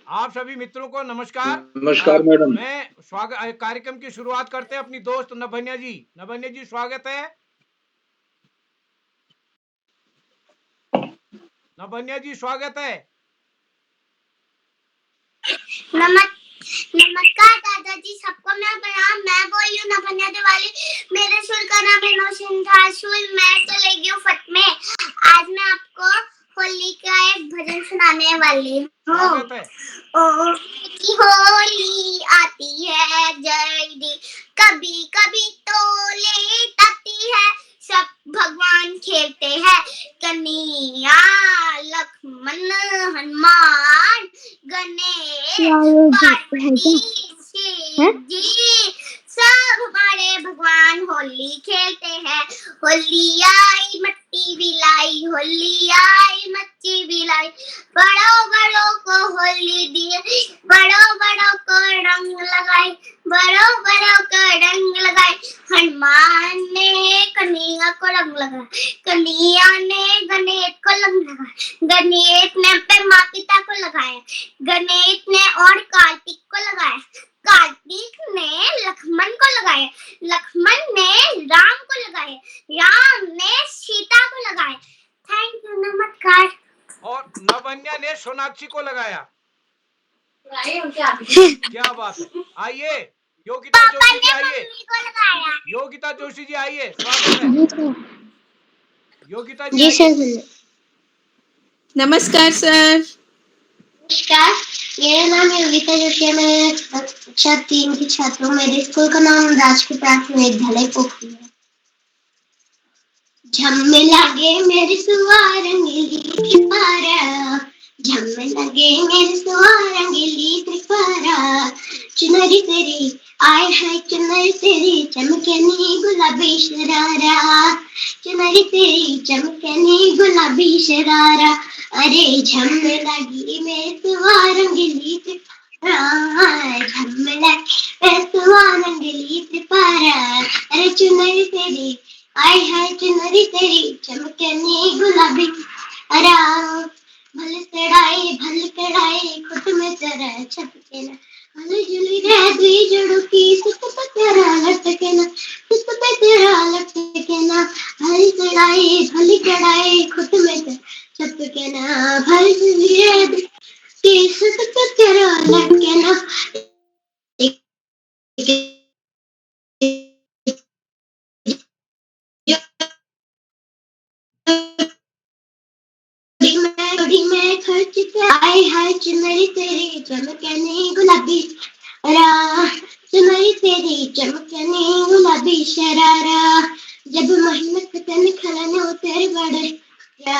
आप सभी मित्रों को नमस्कार। नमस्कार मैडम। मैं स्वागत कार्यक्रम की शुरुआत करते हैं अपनी दोस्त नभन्या जी। नभन्या जी स्वागत है। नभन्या जी स्वागत है। नमस्कार दादाजी, सबको मैं प्रणाम। मैं बोल रही हूँ नभन्या दिवाली। मेरे स्कूल का नाम है नौसिंधा स्कूल। मैं चलेगी हूँ फट में। आज मैं आपको होली का एक भजन सुनाने वाली हूँ। स्वागत है। ओ की होली आती है जल्दी, कभी कभी तो लेट आती है। सब भगवान खेलते हैं, कन्हैया लक्ष्मण हनुमान गणेश पार्वती शिव जी, सब हमारे भगवान होली खेलते हैं। होली आई मट्टी बिलाई, होली आई मच्छी बिलाई, बड़ों बड़ों को होली दिए, बड़ों बड़ों को रंग लगाए, बड़ों बड़ों को रंग लगाए। हनुमान ने कन्हैया को रंग लगाया, कन्हैया ने गणेश को रंग लगाया, गणेश ने अपने माता पिता को लगाया, गणेश ने और कार्तिक को लगाया, कार्तिक ने लक्ष्मण को लगाया, लक्ष्मण ने राम को लगाया, राम ने सीता को लगाया। थैंक यू, नमस्कार। और नभन्या ने सोनाक्षी को लगाया। क्या बात है। आइए योगिता जोशी जी, आइए। योगिता जोशी जी आइए, स्वागत है। योगिता जी आइए। नमस्कार सर। नमस्कार, मेरा नाम योगिता जोशी है। मैं कक्षा 3 की छात्र हूँ। मेरे स्कूल का नाम राजकीय प्राथमिक विद्यालय पोखरी है। झम्मे लगे मेरे सुआ रंगीली त्रिपुरा, झम्मे लगे मेरे सुआ रंगीली त्रिपुरा, चुनरी तेरी आए है चुनरी तेरी चमकनी गुलाबी शरारा, चुनरी तेरी चमकनी गुलाबी शरारा, अरे झम्मे लगी मेरे सुआ रंगीली त्रिपुरा, झम्मे लगी मेरे सुआ रंगीली त्रिपुरा, अरे चुनरी तेरी आय हाय चुनरी तेरी चमकनी गुलाबी अरा, भल चढ़ाई भल कढ़ाई खुद में तेरा छपके ना, भल जुली रे दुई जोड़ू की सुत पे तेरा लटके ना, सुत पे तेरा लटके ना, भल चढ़ाई भल कढ़ाई खुद में तेरा छपके ना, भल जुली रे की सुत पे तेरा लटके ना। में खर्च के आए हाय चुनरी तेरी चमकनी गुलाबी रा, चुनरी तेरी चमकनी गुलाबी शरारा, जब मेहनत तन खलन उतर बड़े या,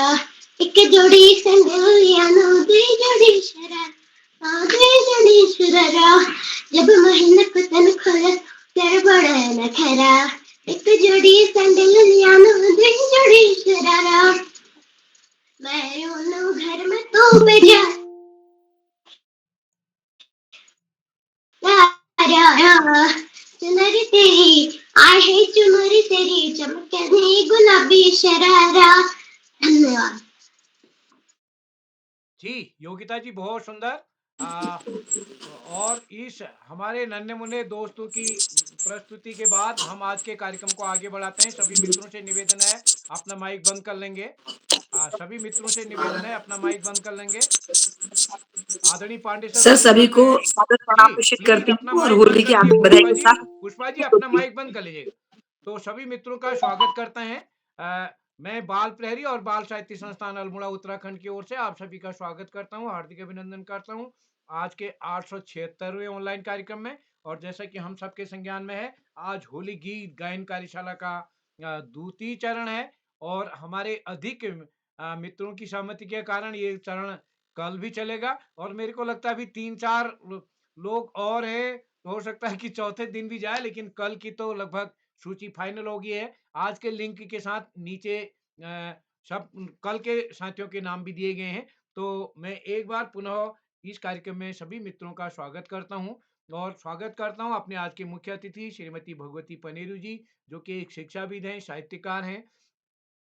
एक जोड़ी संगलियां नो दे जोड़ी शरारा, दे जोड़ी शरारा, जब मेहनत तन खलन उतर बड़े न खरा, एक जोड़ी संगलियां नो दे जोड़ी शरारा, मैं रोनू घर में तू बेजा चुनरी तेरी आए है चुनरी तेरी चमकनी गुलाबी शरारा। धन्यवाद जी योगिता जी, बहुत सुंदर। और इस हमारे नन्हे मुन्ने दोस्तों की प्रस्तुति के बाद हम आज के कार्यक्रम को आगे बढ़ाते हैं। सभी मित्रों से निवेदन है अपना माइक बंद कर लेंगे। सभी मित्रों से निवेदन है अपना माइक बंद कर लेंगे। आदरणीय पांडे सर सर शुरू सभी करते को हैं स्वागत जी। प्रणाम प्रेषित लेकिन करती अपना हूँ और माइक बंद होली की कर लीजिए हार्दिक बधाई पुष्पा के जी। साथ। पुष्पा जी अपना माइक बंद कर लीजिएगा। तो सभी मित्रों का स्वागत करते हैं। मैं बाल प्रहरी और बाल साहित्य संस्थान अल्मोड़ा उत्तराखंड की ओर से आप सभी का स्वागत करता हूं, हार्दिक अभिनंदन करता हूं आज के 876वें ऑनलाइन कार्यक्रम में। और जैसा कि हम सबके संज्ञान में है, आज होली गीत गायन कार्यशाला का द्वितीय चरण है और हमारे अधिक मित्रों की सहमति के कारण ये चरण कल भी चलेगा और मेरे को लगता है अभी 3-4 लोग और हैं, तो हो सकता है कि चौथे दिन भी जाए, लेकिन कल की तो लगभग सूची फाइनल हो गई है। आज के लिंक के साथ नीचे सब कल के साथियों के नाम भी दिए गए हैं। तो मैं एक बार पुनः इस कार्यक्रम में सभी मित्रों का स्वागत करता हूं और स्वागत करता हूं अपने आज के मुख्य अतिथि श्रीमती भगवती पनेरू जी, जो कि एक शिक्षाविद हैं, साहित्यकार हैं,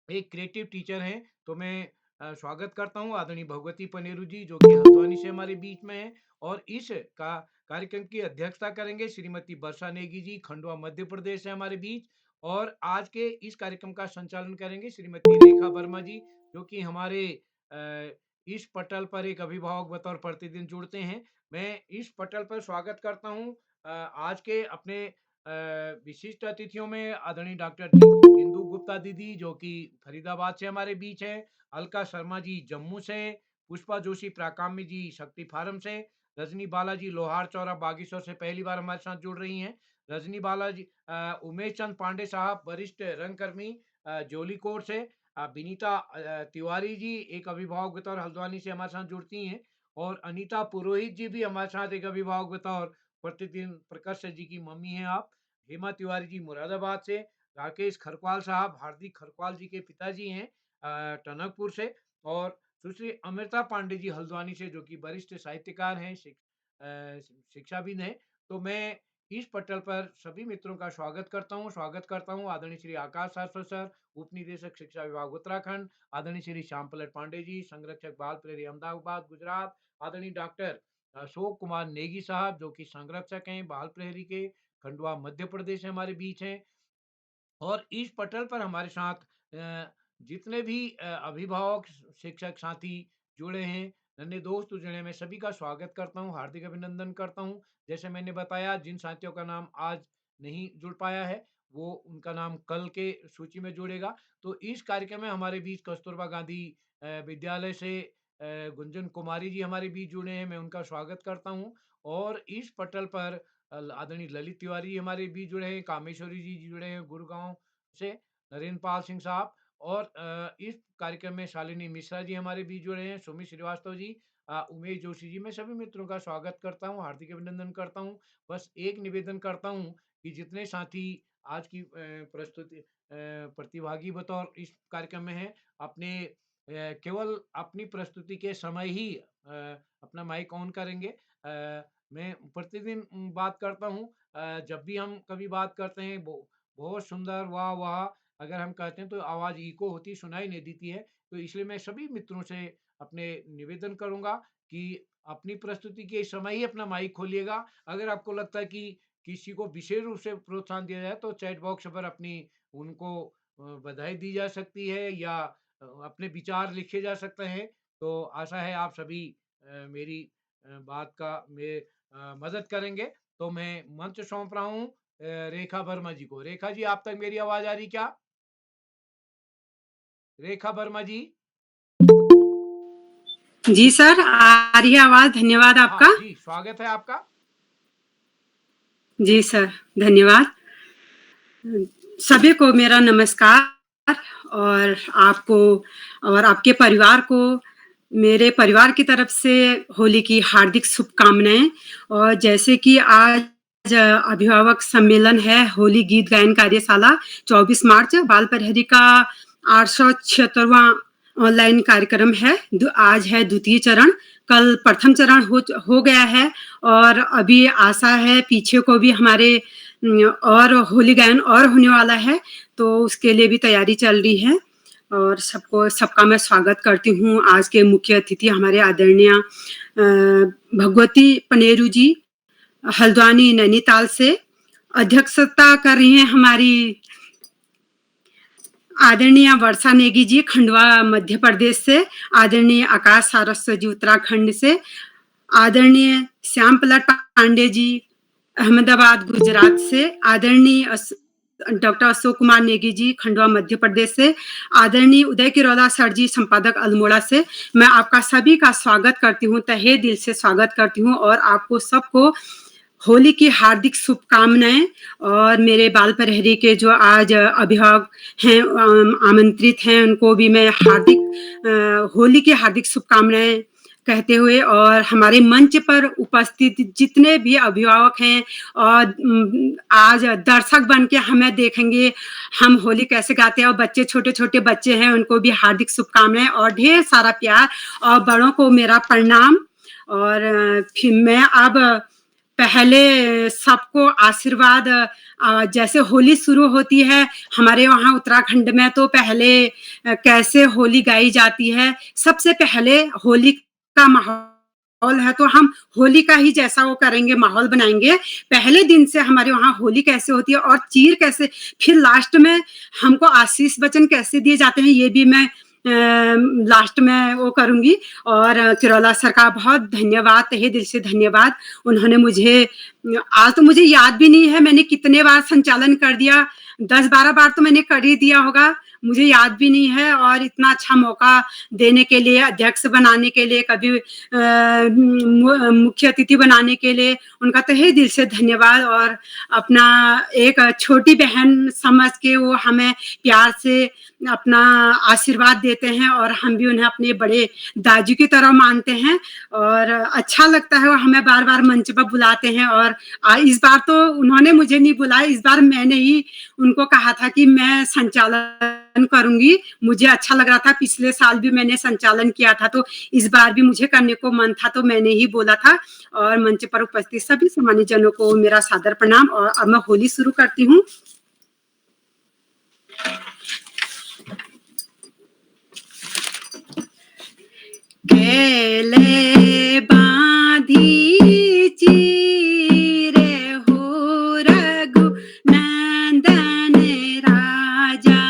एक क्रिएटिव टीचर हैं। तो मैं स्वागत करता हूँ आदरणीय भगवती पनेरू जी, जो कि हल्द्वानी से हमारे बीच में हैं, और इस का कार्यक्रम की अध्यक्षता करेंगे श्रीमती वर्षा नेगी जी, खंडवा मध्य प्रदेश से हमारे बीच। और आज के इस कार्यक्रम का संचालन करेंगे श्रीमती रेखा वर्मा जी, जो कि हमारे इस पटल पर एक अभिभावक बतौर प्रतिदिन जुड़ते हैं। मैं इस पटल पर स्वागत करता हूँ आज के अपने विशिष्ट अतिथियों में आदरणीय डॉक्टर जी इंदु गुप्ता दीदी, जो कि फरीदाबाद से हमारे बीच हैं, अलका शर्मा जी जम्मू से, पुष्पा जोशी प्राकाम्य जी शक्ति फार्म से, रजनी बालाजी लोहार चौरा बागेश्वर से पहली बार हमारे साथ जुड़ रही हैं, रजनी बालाजी उमेश चंद पांडे साहब वरिष्ठ रंगकर्मी जोली कोट से, विनीता तिवारी जी एक अभिभावक बतौर हल्द्वानी से हमारे साथ जुड़ती हैं, और अनीता पुरोहित जी भी हमारे साथ एक अभिभावक बतौर प्रतिदिन प्रकाश जी की मम्मी हैं आप, हेमा तिवारी जी मुरादाबाद से, राकेश खरकवाल साहब हार्दिक खरकवाल जी के पिताजी हैं टनकपुर से, और सुश्री अमृता पांडे जी हल्द्वानी से, जो कि वरिष्ठ साहित्यकार हैं, शिक्षाविद हैं। तो मैं इस पटल पर सभी मित्रों का स्वागत करता हूँ आदरणीय श्री आकाश शाश्वत सर, उप निदेशक शिक्षा विभाग उत्तराखंड, आदरणीय श्री श्याम पलट पांडे जी, संरक्षक बाल प्रेरी अहमदाबाद गुजरात, आदरणीय डॉक्टर अशोक कुमार नेगी साहब, जो कि संरक्षक हैं बाल प्रहरी के, खंडवा मध्य प्रदेश से हमारे बीच हैं। और इस पटल पर हमारे साथ जितने भी अभिभावक शिक्षक साथी जुड़े हैं, नन्हे दोस्त जुड़े हैं, मैं सभी का स्वागत करता हूँ, हार्दिक अभिनंदन करता हूँ। जैसे मैंने बताया, जिन साथियों का नाम आज नहीं जुड़ पाया है, वो उनका नाम कल के सूची में जुड़ेगा। तो इस कार्यक्रम में हमारे बीच कस्तूरबा गांधी विद्यालय से गुंजन कुमारी जी हमारे बीच जुड़े हैं, मैं उनका स्वागत करता हूँ। और इस पटल पर आदरणीय ललित तिवारी हमारे बीच जुड़े हैं, कामेश्वरी जी जुड़े हैं गुड़गांव से, नरेंद्र पाल सिंह साहब, और इस कार्यक्रम में शालिनी मिश्रा जी हमारे बीच जुड़े हैं, सुमित श्रीवास्तव जी, उमेश जोशी जी, मैं सभी मित्रों का स्वागत करता हूँ, हार्दिक अभिनंदन करता हूँ। बस एक निवेदन करता हूँ कि जितने साथी आज की प्रतिभागी बतौर इस कार्यक्रम में हैं, अपने केवल अपनी प्रस्तुति के समय ही अपना माइक ऑन करेंगे। मैं प्रतिदिन बात करता हूँ, जब भी हम कभी बात करते हैं, बहुत सुंदर वाह वाह अगर हम कहते हैं तो आवाज़ इको होती सुनाई नहीं देती है। तो इसलिए मैं सभी मित्रों से अपने निवेदन करूँगा कि अपनी प्रस्तुति के समय ही अपना माइक खोलिएगा। अगर आपको लगता है कि किसी को विशेष रूप से प्रोत्साहन दिया जाए, तो चैट बॉक्स पर अपनी उनको बधाई दी जा सकती है, या अपने विचार लिखे जा सकते हैं। तो आशा है आप सभी मेरी बात का मदद करेंगे। तो मैं मंच सौंप रहा हूँ रेखा वर्मा जी को। रेखा जी, आप तक मेरी आवाज़ आ रही क्या? रेखा वर्मा जी? जी सर, आ रही है आवाज़। धन्यवाद हाँ आपका। जी, स्वागत है आपका। जी सर, धन्यवाद। सभी को मेरा नमस्कार, और आपको और आपके परिवार को मेरे परिवार की तरफ से होली की हार्दिक शुभकामनाएं। और जैसे कि आज अभिभावक सम्मेलन है, होली गीत गायन कार्यशाला 24 मार्च, बाल प्रहरी का 876वां ऑनलाइन कार्यक्रम है। आज है द्वितीय चरण, कल प्रथम चरण हो गया है, और अभी आशा है पीछे को भी हमारे और होली गायन और होने वाला है, तो उसके लिए भी तैयारी चल रही है। और सबका मैं स्वागत करती हूँ। आज के मुख्य अतिथि हमारे आदरणीय भगवती पनेरू जी हल्द्वानी नैनीताल से, अध्यक्षता कर रही हैं हमारी आदरणीय वर्षा नेगी जी खंडवा मध्य प्रदेश से, आदरणीय आकाश सारस्वत जी उत्तराखंड से, आदरणीय श्याम पलट पांडे जी अहमदाबाद गुजरात से, आदरणीय डॉक्टर अशोक कुमार नेगी जी खंडवा मध्य प्रदेश से, आदरणीय उदय किरोला सर जी संपादक अल्मोड़ा से। मैं आपका सभी का स्वागत करती हूँ, तहे दिल से स्वागत करती हूँ, और आपको सबको होली की हार्दिक शुभकामनाएं। और मेरे बाल प्रहरी के जो आज अभिभावक हैं, आमंत्रित हैं, उनको भी मैं होली की हार्दिक शुभकामनाएं कहते हुए, और हमारे मंच पर उपस्थित जितने भी अभिभावक हैं और आज दर्शक बन के हमें देखेंगे हम होली कैसे गाते हैं, और बच्चे छोटे छोटे बच्चे हैं, उनको भी हार्दिक शुभकामनाएं और ढेर सारा प्यार, और बड़ों को मेरा प्रणाम। और फिर मैं अब पहले सबको आशीर्वाद जैसे होली शुरू होती है, हमारे वहाँ उत्तराखंड में तो पहले कैसे होली गाई जाती है, सबसे पहले होली का माहौल है, तो हम होली का ही जैसा वो करेंगे, माहौल बनाएँगे। पहले दिन से हमारे वहाँ होली कैसे होती है और चीर कैसे, फिर लास्ट में हमको आशीष वचन कैसे दिए जाते हैं, ये भी मैं लास्ट में वो करूँगी। और किरोला सर का बहुत धन्यवाद, तहे दिल से धन्यवाद। उन्होंने मुझे आज तो मुझे याद भी नहीं है मैंने कितने बार संचालन कर दिया, 10-12 बार तो मैंने कर ही दिया होगा, मुझे याद भी नहीं है। और इतना अच्छा मौका देने के लिए, अध्यक्ष बनाने के लिए, कभी मुख्य अतिथि बनाने के लिए उनका तहे दिल से धन्यवाद। और अपना एक छोटी बहन समझ के वो हमें प्यार से अपना आशीर्वाद देते हैं और हम भी उन्हें अपने बड़े दाजू की तरह मानते हैं और अच्छा लगता है। वो हमें बार-बार मंच पर बुलाते हैं और इस बार तो उन्होंने मुझे नहीं बुलाया, इस बार मैंने ही उनको कहा था कि मैं संचालन करूँगी। मुझे अच्छा लग रहा था, पिछले साल भी मैंने संचालन किया था, तो इस बार भी मुझे करने को मन था, तो मैंने ही बोला था। और मंच पर उपस्थित सभी सम्मानित जनों को मेरा सादर प्रणाम। और अब मैं होली शुरू करती हूँ। केले बांधी चीरे हो रघु नंदन राजा,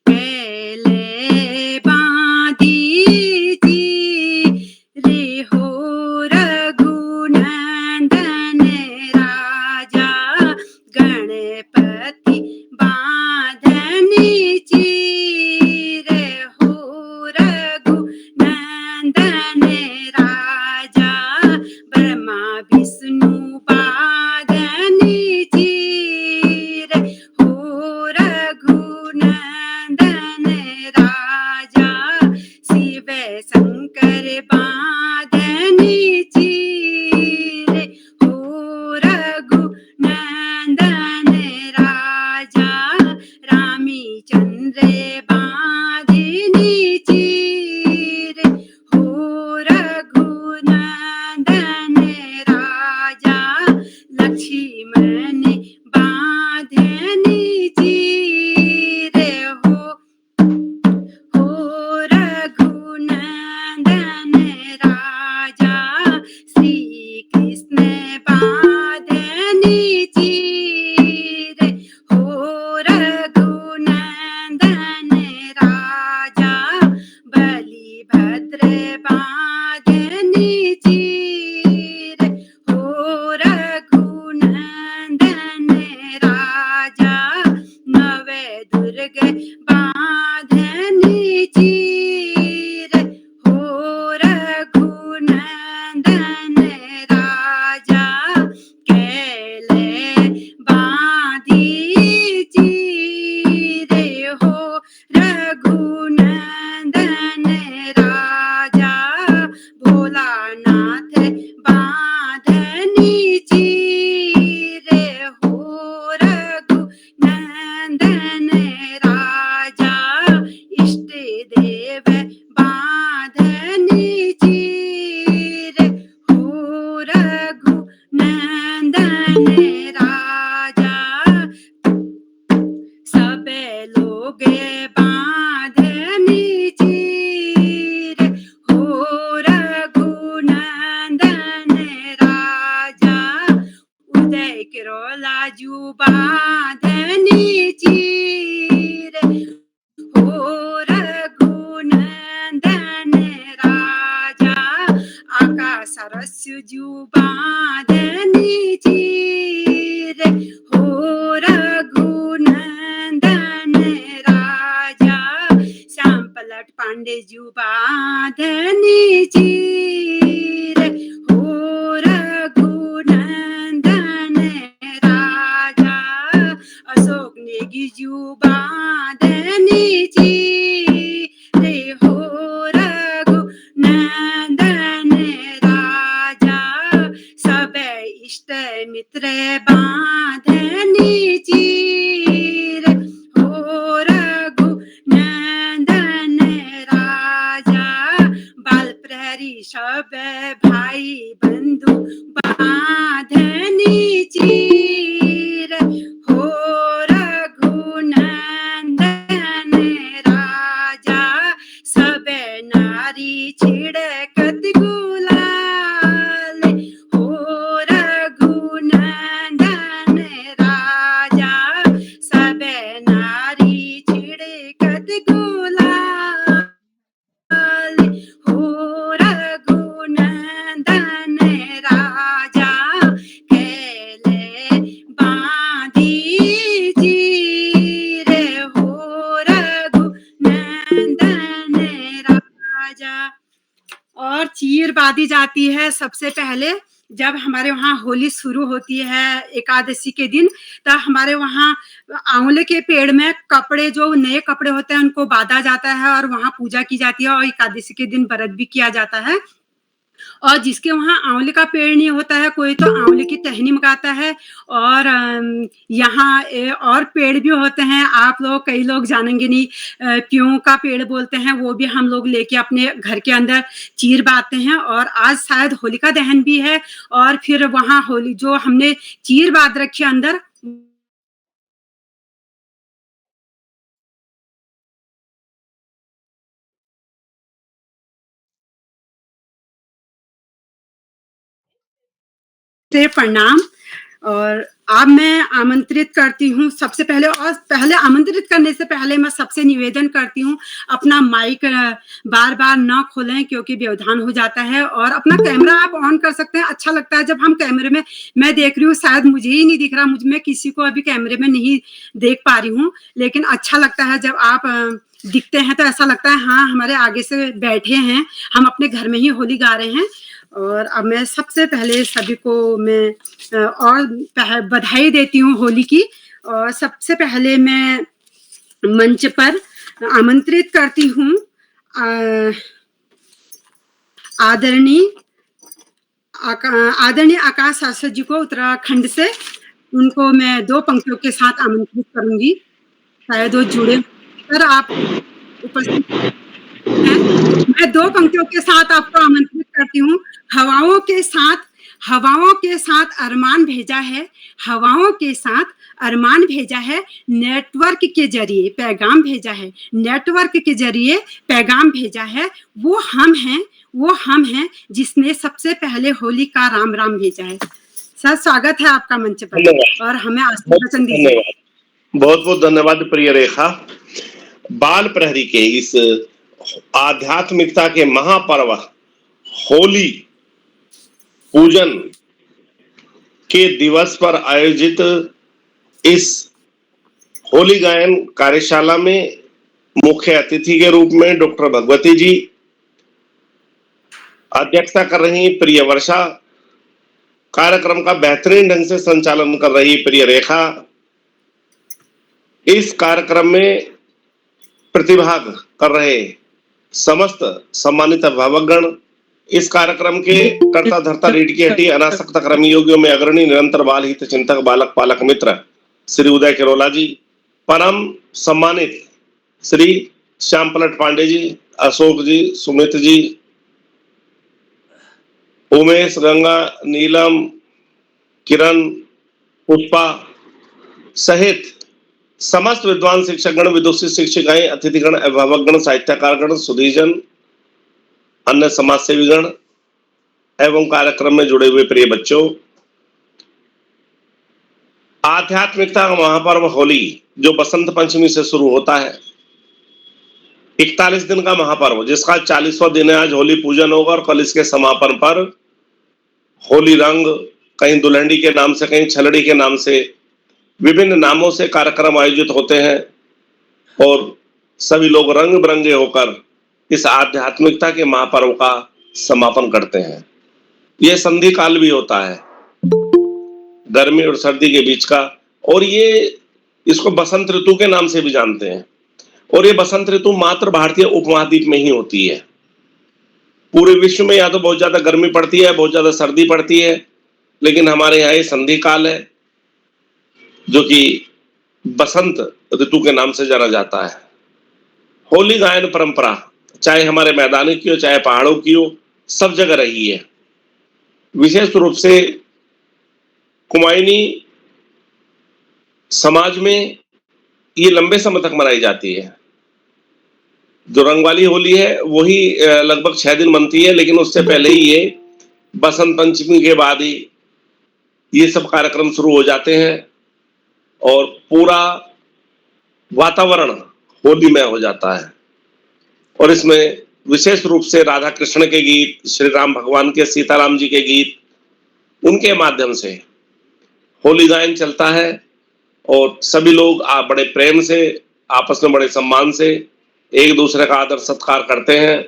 केले बांधी चीरे हो रघु नंदन राजा, गणपति बांधनी चीरे हो रघु नंदन राजा, ब्रह्मा विष्णु बांधनी चीरे हो रघु नंदन राजा, शिव शंकर बांधनी चीरे हो रघु नंदन राजा, रामचंद्र बांधनी चीरे हो रघु नंदन राजा, लक्ष्मण बांधनी चीरे हो रघु नंदन राजा, श्री कृष्ण बांधनी चीरे हो रघु नंदन राजा, बलिभद्र बांधनी चीरे हो रघु नंदन राजा, नवदुर्ग बांधनी चीरे हो रघु नंदन राजा, केले बांधी चीरे हो रघु नंदन राजा, भोलानाथ बांधनी चीरे हो रघु नंदन राजा, इष्ट देव बांधनी चीरे हो रघु नंदन राजा, सब लोग बांधनी चीरे हो रघु नंदन राजा, उदय किरोला जू बांधनी चीरे हो रघु नंदन राजा, आकाश सरस्वती जू बांधनी चीरे हो रघु नंदन राजा, श्याम पलट पांडे जू बांधनी चीरे हो रघु नंदन राजा, अशोक नेगी जू बांधनी चीरे हो रघु नंदन राजा, सब इष्ट मित्र बांधनी चीरे हो रघु नंदन राजा, बाल प्रहरी सब भाई बंधु बांधनी बाँधी जाती है सबसे पहले जब हमारे वहाँ होली शुरू होती है एकादशी के दिन, तब हमारे वहाँ आंवले के पेड़ में कपड़े जो नए कपड़े होते हैं उनको बाँधा जाता है और वहाँ पूजा की जाती है और एकादशी के दिन व्रत भी किया जाता है। और जिसके वहाँ आंवले का पेड़ नहीं होता है, कोई तो आंवले की टहनी मंगाता है और यहाँ और पेड़ भी होते हैं, आप लोग कई लोग जानेंगे नहीं, प्यूँ का पेड़ बोलते हैं, वो भी हम लोग लेके अपने घर के अंदर चीर बाँधते हैं और आज शायद होलिका दहन भी है और फिर वहाँ होली जो हमने चीर बाँध रखी है अंदर से प्रणाम। और अब मैं आमंत्रित करती हूँ सबसे पहले और पहले आमंत्रित करने से पहले मैं सबसे निवेदन करती हूँ अपना माइक बार-बार ना खोलें क्योंकि व्यवधान हो जाता है और अपना कैमरा आप ऑन कर सकते हैं। अच्छा लगता है जब हम कैमरे में मैं देख रही हूँ शायद मुझे ही नहीं दिख रहा, मैं किसी को अभी कैमरे में नहीं देख पा रही हूँ, लेकिन अच्छा लगता है जब आप दिखते हैं तो ऐसा लगता है हाँ, हमारे आगे से बैठे हैं, हम अपने घर में ही होली गा रहे हैं। और अब मैं सबसे पहले सभी को मैं और बधाई देती हूँ होली की और सबसे पहले मैं मंच पर आमंत्रित करती हूँ आदरणीय आकाश शास्त्री जी को उत्तराखंड से। उनको मैं 2 पंक्तियों के साथ आमंत्रित करूंगी, शायद वो जुड़े सर आप उपस्थित हैं। मैं 2 पंक्तियों के साथ आपको आमंत्रित करती हूँ। हवाओं के साथ अरमान भेजा है, हवाओं के साथ अरमान भेजा है, नेटवर्क के जरिए पैगाम भेजा है, नेटवर्क के जरिए पैगाम भेजा है। वो हम हैं जिसने सबसे पहले होली का राम राम भेजा है। सर स्वागत है आपका मंच पर और हमें आशीर्वचन दीजिए। बहुत बहुत धन्यवाद प्रिय रेखा। बाल प्रहरी के इस आध्यात्मिकता के महापर्व होली पूजन के दिवस पर आयोजित इस होली गायन कार्यशाला में मुख्य अतिथि के रूप में डॉक्टर भगवती जी अध्यक्षता कर रही, प्रिय वर्षा कार्यक्रम का बेहतरीन ढंग से संचालन कर रही प्रिय रेखा, इस कार्यक्रम में प्रतिभाग कर रहे समस्त सम्मानित अभिभावकगण, इस कार्यक्रम के कर्ता धर्ता रीढ़ की हड्डी अनासक्त कर्मयोगियों में अग्रणी निरंतर बाल हित चिंतक बालक पालक मित्र श्री उदय केरोला जी, परम सम्मानित श्री श्याम पलट पांडे जी, अशोक जी, सुमित जी, उमेश, गंगा, नीलम, किरण, पुष्पा सहित समस्त विद्वान शिक्षकगण, विदुषी शिक्षिकाएं, अतिथिगण, अभिभावकगण, साहित्यकारगण, सुधीजन, अन्य समाज सेवीगण एवं कार्यक्रम में जुड़े हुए प्रिय बच्चों, आध्यात्मिकता का महापर्व होली जो बसंत पंचमी से शुरू होता है, 41 दिन का महापर्व जिसका 40वां दिन है आज, होली पूजन होगा और कल इसके समापन पर होली रंग, कहीं दुल्हड़ी के नाम से, कहीं छलड़ी के नाम से, विभिन्न नामों से कार्यक्रम आयोजित होते हैं और सभी लोग रंग बिरंगे होकर इस आध्यात्मिकता के महापर्व का समापन करते हैं। यह संधि काल भी होता है गर्मी और सर्दी के बीच का, और ये इसको बसंत ऋतु के नाम से भी जानते हैं। और ये बसंत ऋतु मात्र भारतीय उपमहाद्वीप में ही होती है। पूरे विश्व में या तो बहुत ज्यादा गर्मी पड़ती है, बहुत ज्यादा सर्दी पड़ती है, लेकिन हमारे यहाँ ये संधि काल है जो कि बसंत ऋतु के नाम से जाना जाता है। होली गायन परंपरा चाहे हमारे मैदानों की हो, चाहे पहाड़ों की हो, सब जगह रही है। विशेष रूप से कुमायूनी समाज में ये लंबे समय तक मनाई जाती है। जो रंग वाली होली है वही लगभग 6 दिन मनती है, लेकिन उससे पहले ही ये बसंत पंचमी के बाद ही ये सब कार्यक्रम शुरू हो जाते हैं और पूरा वातावरण होलीमय हो जाता है। और इसमें विशेष रूप से राधा कृष्ण के गीत, श्री राम भगवान के, सीताराम जी के गीत, उनके माध्यम से होली गायन चलता है और सभी लोग बड़े प्रेम से, आपस में बड़े सम्मान से एक दूसरे का आदर सत्कार करते हैं।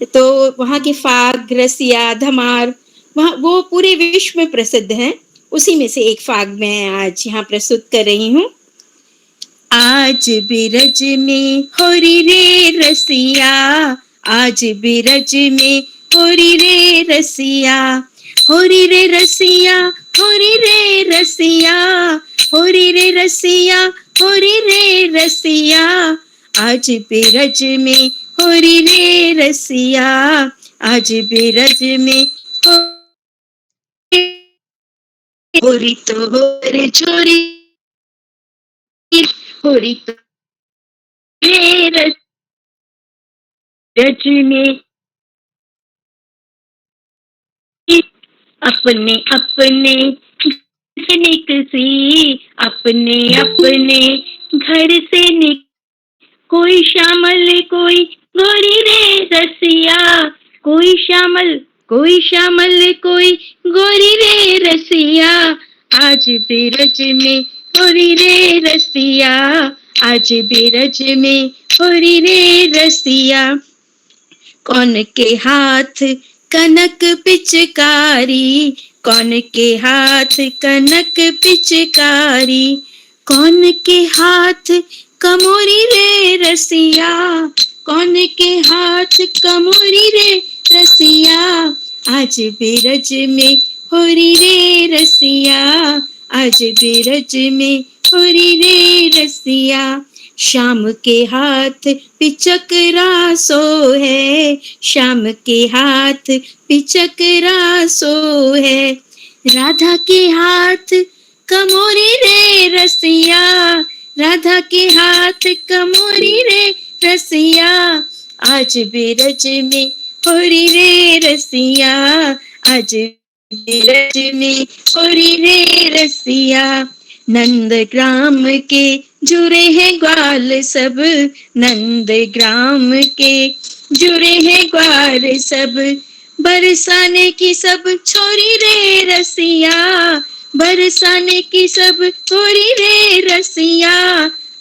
तो वहाँ के फाग, रसिया, धमार वहाँ वो पूरे विश्व में प्रसिद्ध हैं। उसी में से एक फाग मैं आज यहाँ प्रस्तुत कर रही हूँ। आज बिरज में होरी रे रसिया, आज बिरज में होरी रे रसिया, होरी रे रसिया, होरी रे रसिया, होरी रे रसिया, होरी रे रसिया, आज बिरज में होरी रे रसिया, आज बिरज में होरी तो होरे छोरी, होरी तो रे रज में अपने अपने किसी अपने अपने घर से कोई शामल कोई गोरी रे रसिया, कोई शामल कोई गोरी रे रसिया, आज बिरज में होरी रे रसिया, आज बिरज में होरी रे रसिया। कौन के हाथ कनक पिचकारी, कौन के हाथ कनक पिचकारी, कौन के हाथ कमोरी रे रसिया, कौन के हाथ कमोरी रे रसिया, आज बिरज में होरी रे रसिया, आज बिरज में होरी रे रसिया। शाम के हाथ पिचकरा सो है, शाम के हाथ पिचकरा सो है, राधा के हाथ कमोरी रे रसिया, राधा के हाथ कमोरी रे रसिया, आज बिरज में होरी रे रसिया, आज बिरज में होरी रे रसिया। नंद ग्राम के जुड़े हैं ग्वाल सब, नंद ग्राम के जुड़े हैं ग्वाल सब, बरसाने की सब छोरी रे रसिया, बरसाने की सब छोरी रे रसिया,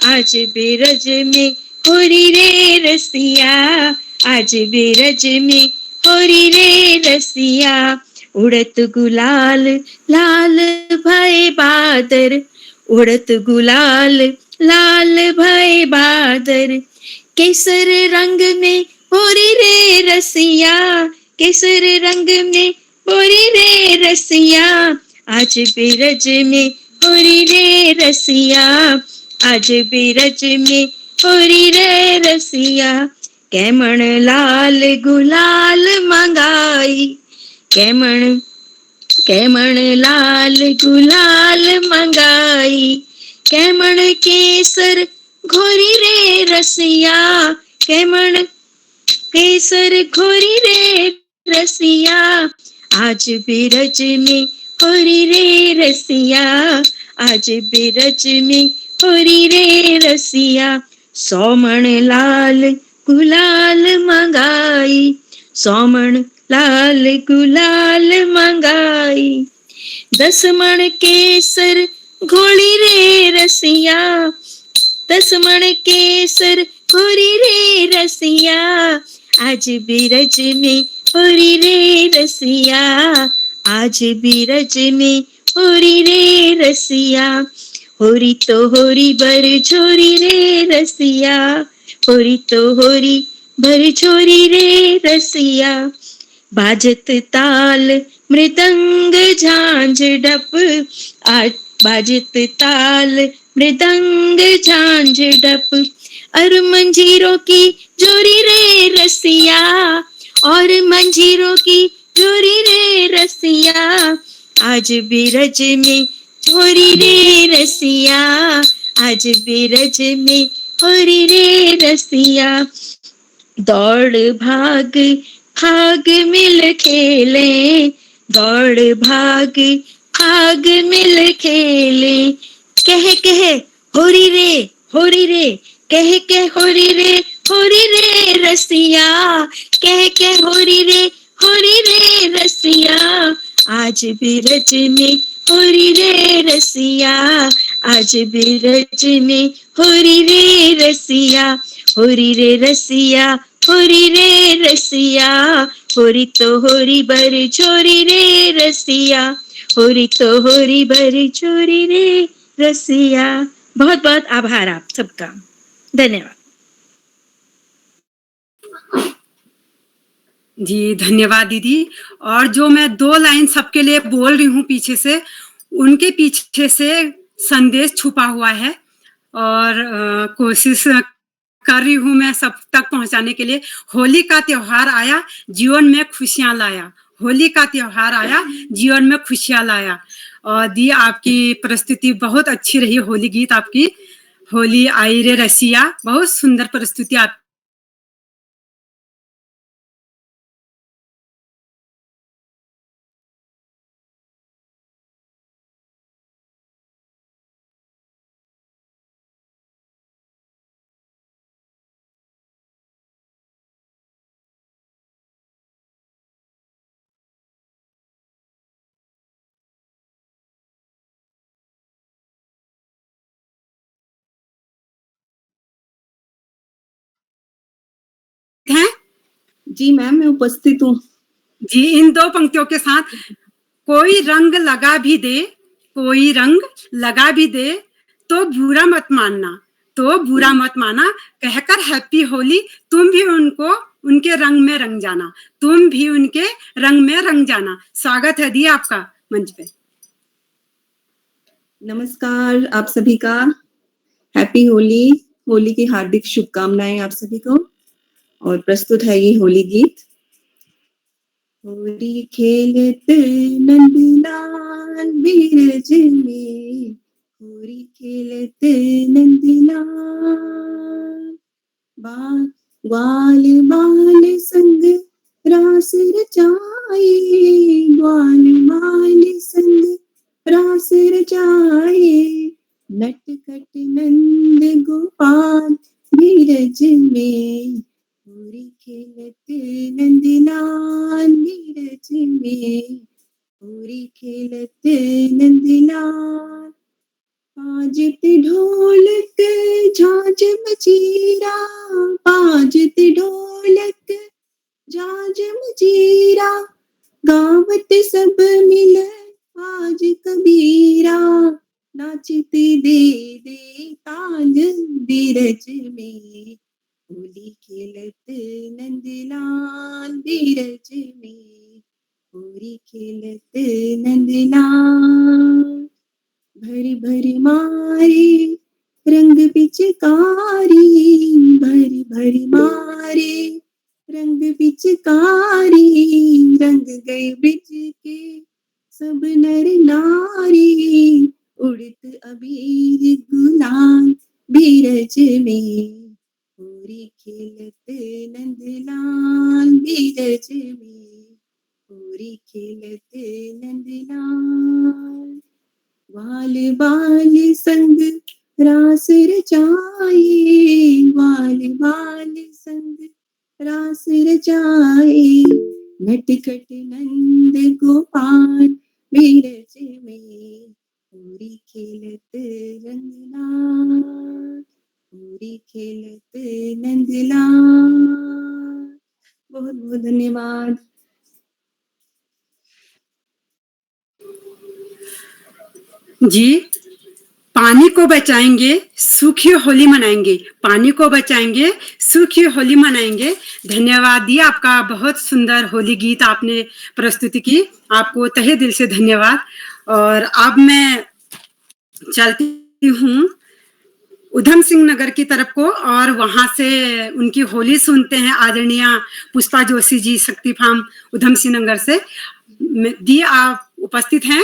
आज बिरज में होरी रे रसिया, आज बिरज में होरी रे रसिया। उड़त गुलाल लाल भय बादर, उड़त गुलाल लाल भय बादर, केसर रंग में होरी रे रसिया, केसर रंग में होरी रे रसिया, आज बिरज में होरी रे रसिया, आज बिरज में होरी रे रसिया। कैमण लाल गुलाल मंगाई, कैमण कैमण लाल गुलाल मंगाई, कैमण केसर घोरी रे रसिया, कैमण केसर घोरी रे रसिया, आज बिरज में होरी रे रसिया, आज बिरज में होरी रे रसिया। सोमण लाल गुलाल मंगाई, सोमण लाल गुलाल मंगाई, 10 मण केसर घोड़ी रे रसिया, 10 मण केसर घोड़ी रे रसिया, आज बिरज में होरी रे रसिया, आज बिरज में होरी रे रसिया। होरी तो होरी बर छोरी रे रसिया, होरी तो होरी बर छोरी रे रसिया, बाजत ताल मृदंग झांझ डप, आज बाजत ताल मृदंग झांझ डप, और मंजीरों की जोरी रे रसिया, और मंजीरों की जोरी रे रसिया, आज बिरज में होरी रे रसिया, आज बिरज में होरी रे रसिया। दौड़ भाग भाग मिल खेले, दौड़ भाग भाग मिल खेले, कह कह होरी रे, कह कह होरी रे रसिया, कह कह होरी रे रसिया, आज बिरज में होरी रे रसिया, आज बिरज में होरी रे रसिया, होरी रे रसिया, होरी रे रसिया, होरी तो होरी बर छोरी रे रसिया, होरी तो होरी बर छोरी रे रसिया। बहुत बहुत आभार आप सबका, धन्यवाद। जी धन्यवाद दीदी। और जो मैं 2 लाइन सबके लिए बोल रही हूँ पीछे से, उनके पीछे से संदेश छुपा हुआ है और कोशिश कर रही हूँ मैं सब तक पहुंचाने के लिए। होली का त्योहार आया, जीवन में खुशियां लाया। होली का त्योहार आया, जीवन में खुशियां लाया। और दी आपकी प्रस्तुति बहुत अच्छी रही, होली गीत आपकी, होली आई रे रसिया, बहुत सुंदर प्रस्तुति आप हैं। जी मैम, मैं उपस्थित हूँ। जी, इन 2 पंक्तियों के साथ, कोई रंग लगा भी दे, कोई रंग लगा भी दे, तो बुरा मत मानना, तो बुरा मत माना, कहकर हैप्पी होली, तुम भी उनको उनके रंग में रंग जाना, तुम भी उनके रंग में रंग जाना। स्वागत है दी आपका मंच पे। नमस्कार आप सभी का, हैप्पी होली, होली की हार्दिक शुभकामनाएं आप सभी को। और प्रस्तुत है ये होली गीत। होली खेलते नंदलाल बीरज में, होली खेलते नंदलाल, ग्वाल बाल संग रास रचाए, ग्वाल बाल संग रास रचाए, नटखट नंद गोपाल बीरज में, होली खेलते नंदलाल बीरज में, होली खेलते नंदलाल। बाजत ढोलक झांझ मजीरा, बाजत ढोलक झांझ मजीरा, गावत सब मिल आज कबीरा, नाचते दे दे ताल बीरज में, होली खेलते नंदलाल बीरज में, होली खेलते नंदलाल। भरी भरी मारे रंग पिचकारी, भरी भरी मारे रंग पिचकारी, रंग गए ब्रिज के सब नर नारी, उड़त अबीर गुलाल बीरज में, होली खेलते नंदलाल बीरज में, होली खेलते नंदलाल। ग्वाल बाल संग रास रचाए, ग्वाल बाल संग रास रचाए, नटखट नंद गोपाल बीरज में, होली खेलते नंदलाल, होली खेलते नंदलाल। बहुत बहुत धन्यवाद। जी, पानी को बचाएंगे, सुखी होली मनाएंगे, पानी को बचाएंगे, सुखी होली मनाएंगे। धन्यवाद दी आपका, बहुत सुंदर होली गीत आपने प्रस्तुति की, आपको तहे दिल से धन्यवाद। और अब मैं चलती हूँ उधम सिंह नगर की तरफ को, और वहां से उनकी होली सुनते हैं आदरणीय पुष्पा जोशी जी, शक्ति फार्म उधम सिंह नगर से। दी आप उपस्थित हैं?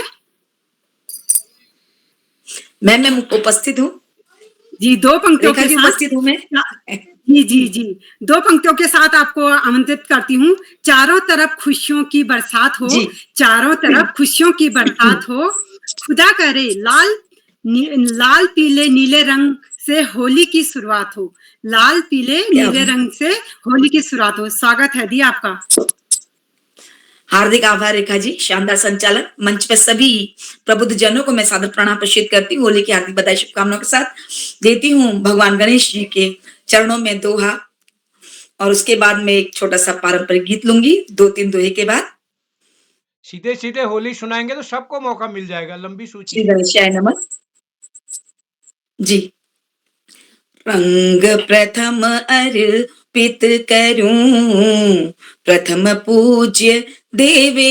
मैं उपस्थित हूँ जी, 2 पंक्तियों के साथ उपस्थित हूँ मैं। जी जी जी, 2 पंक्तियों के साथ आपको आमंत्रित करती हूँ। चारों तरफ खुशियों की बरसात हो, चारों तरफ खुशियों की बरसात हो, खुदा करे लाल पीले नीले रंग से होली की शुरुआत हो, लाल पीले नीले रंग से होली की शुरुआत हो। स्वागत है दी आपका। हार्दिक आभार रेखा जी, शानदार संचालन। मंच पे सभी प्रबुद्ध जनों को मैं सादर प्रणाम प्रेषित करती हूँ। होली की हार्दिक बधाई शुभकामनाओं के साथ देती हूँ भगवान गणेश जी के चरणों में दोहा। और उसके बाद मैं एक छोटा सा पारंपरिक गीत लूंगी 2-3 दोहे के बाद। सीधे-सीधे होली सुनाएँगे तो सबको मौका मिल जाएगा, लंबी सूची श्री है। गणेशाय नमः। जी। रंग प्रथम अर्पित करूं प्रथम पूज्य देवेश,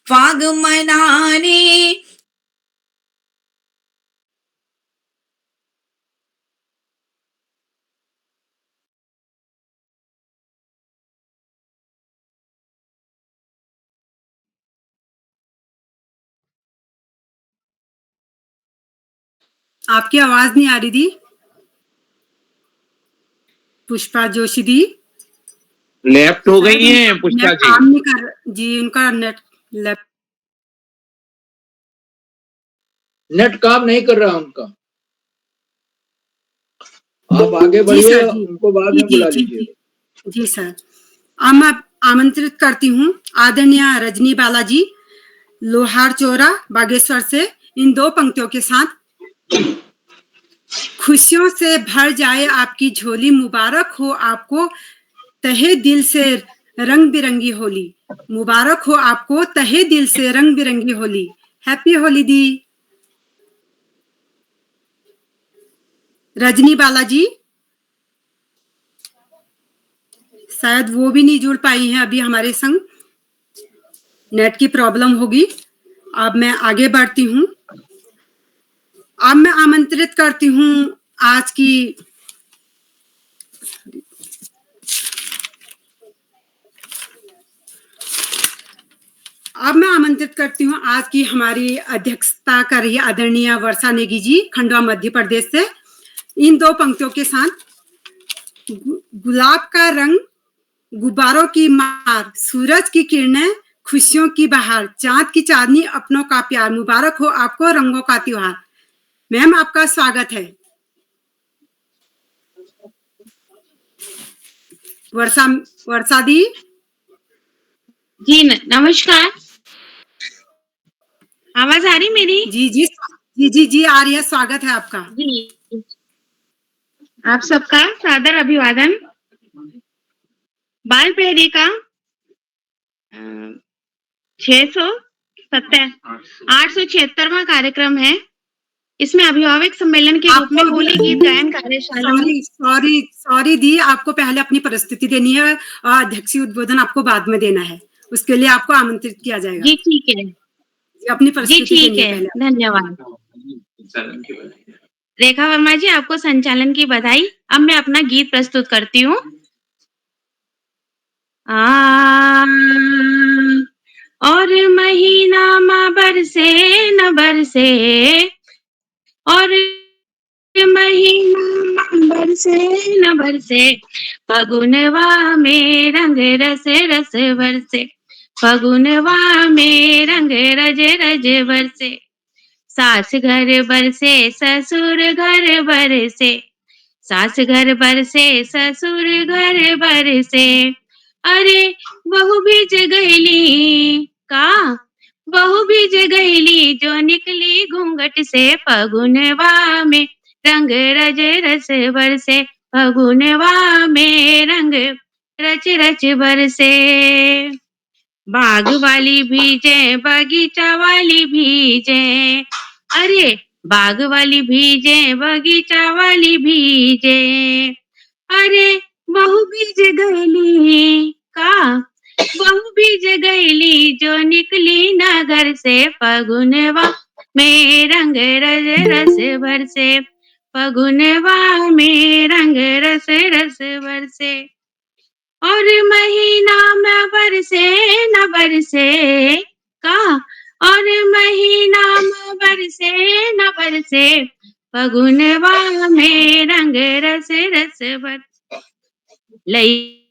फाग मनाने आपकी आवाज नहीं आ रही दी। पुष्पा जोशी दी लेफ्ट हो शायद गई हैं उनका पुष्पा नेट जी। काम नहीं कर जी, उनका नेट लेफ्ट नेट काम नहीं कर रहा उनका। आप आगे जी बढ़िए, सर जी उनको बाद जी में जी बुला जी लीजिए। जी सर। अब मैं आमंत्रित करती हूँ आदरणीय रजनी बालाजी लोहार चौरा बागेश्वर से इन 2 पंक्तियों के साथ। खुशियों से भर जाए आपकी झोली, मुबारक हो आपको तहे दिल से रंग बिरंगी होली। मुबारक हो आपको तहे दिल से रंग बिरंगी होली। हैप्पी होली दी। रजनी बालाजी शायद वो भी नहीं जुड़ पाई हैं अभी हमारे संग, नेट की प्रॉब्लम होगी। अब मैं आगे बढ़ती हूँ। अब मैं आमंत्रित करती हूँ आज की आज की हमारी अध्यक्षता कर रही आदरणीय वर्षा नेगी जी खंडवा मध्य प्रदेश से इन 2 पंक्तियों के साथ। गुलाब का रंग गुब्बारों की मार, सूरज की किरणें खुशियों की बहार, चांद की चांदनी अपनों का प्यार, मुबारक हो आपको रंगों का त्योहार। मैम आपका स्वागत है। वर्षा दी जी नमस्कार, आवाज आ रही मेरी? जी जी जी जी जी आ रही है, स्वागत है आपका। जी, आप सबका सादर अभिवादन। बाल प्रहरी का 876वां कार्यक्रम है। इसमें अभिभावक सम्मेलन के रूप में होली गीत गायन कार्यशाला में सॉरी दी, आपको पहले अपनी परिस्थिति देनी है और अध्यक्षीय उद्बोधन आपको बाद में देना है, उसके लिए आपको आमंत्रित किया जाएगा। जी ठीक है, अपनी जी परिस्थिति ठीक देनी है है, पहले। धन्यवाद। रेखा वर्मा जी आपको संचालन की बधाई। अब मैं अपना गीत प्रस्तुत करती हूँ। और महीना माँ बरसे न बरसे, और महीना बरसे न बरसे, फगुनवा में रंग रस रस बरसे, फगुनवा में रंग रज रज बरसे, सास घर बरसे ससुर घर बरसे, सास घर बरसे ससुर घर बरसे, अरे बहू बीज गईली का, बहू बीज गईली जो निकली घूंघट से, फगुनवा में रंग रज रस बरसे, फगुनवा में रंग रच रच बरसे, बाग वाली भीजे बगीचा वाली भीजे, अरे बाग वाली भीजे बगीचा वाली भीजे, अरे बहू बीज गईली का, बहू बीज गईली जो निकली ना घर से, फगुनवा में रंग रस रस बरसे, फगुनवा में रंग रस रस बरसे, और महीना में बरसे न बरसे का, और महीना में बरसे न बरसे, फगुनवा में रंग रस रस बरसे, लइका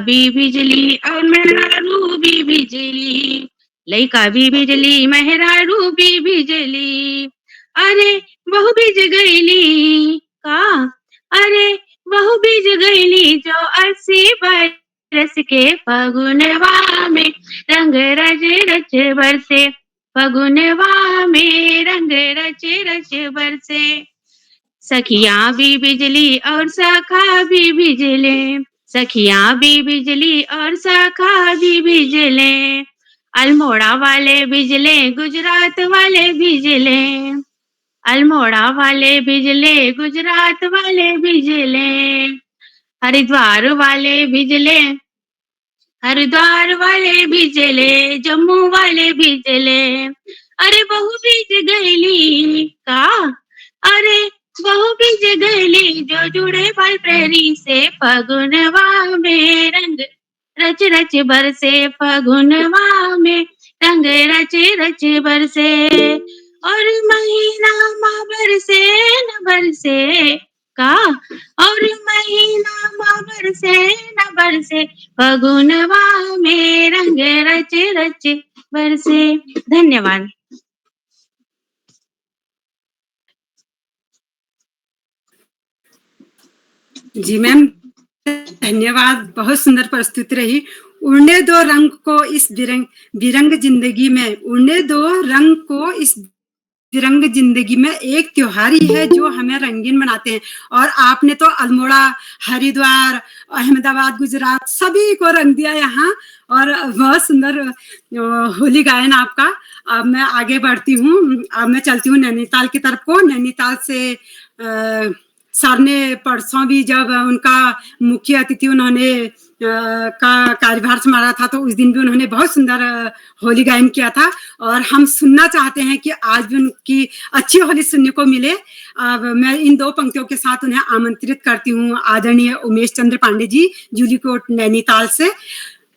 भी बिजली और मेहरारू भी बिजली, लइका भी बिजली मेहरारू भी बिजली, अरे बहू बीज गईली का, अरे बहू बीज गईली जो 80 बरस के, फगुनवा में रंग रज रच बरसे, फगुनवा में रंग रच रच बरसे, सखियां भी बिजली और सखा भी बिजले, सखियां भी बिजली और सखा भी बिजले, अल्मोड़ा वाले बिजले गुजरात वाले बिजले, अल्मोड़ा वाले बिजले गुजरात वाले बिजले, हरिद्वार वाले बिजले, हरिद्वार वाले बिजले, जम्मू वाले बिजले, अरे बहु बीज गईली का, अरे बहु बीज गईली जो जुड़े बाल प्रेरी से, फगुनवा में रंग रच रच बरसे, फगुनवा में रंग रच रच बरसे, और महीना माँ बरसे न बरसे का, और महीना माँ बरसे न बरसे, फगुनवा में रंग रच रच बरसे। धन्यवाद। जी मैम, धन्यवाद, बहुत सुंदर प्रस्तुति रही। उड़ने दो रंग को इस बिरंग जिंदगी में, उड़ने दो रंग को इस बिरंग जिंदगी में, एक त्योहार ही है जो हमें रंगीन बनाते हैं। और आपने तो अल्मोड़ा, हरिद्वार, अहमदाबाद, गुजरात सभी को रंग दिया यहाँ, और बहुत सुंदर होली गायन आपका। अब मैं आगे बढ़ती हूँ, अब मैं चलती हूँ नैनीताल की तरफ को। नैनीताल से सर ने परसों भी जब उनका मुख्य अतिथि उन्होंने का कार्यभार संभाला था, तो उस दिन भी उन्होंने बहुत सुंदर होली गायन किया था, और हम सुनना चाहते हैं कि आज भी उनकी अच्छी होली सुनने को मिले। अब मैं इन दो पंक्तियों के साथ उन्हें आमंत्रित करती हूँ। आदरणीय उमेश चंद्र पांडे जी, जूलीकोट नैनीताल से।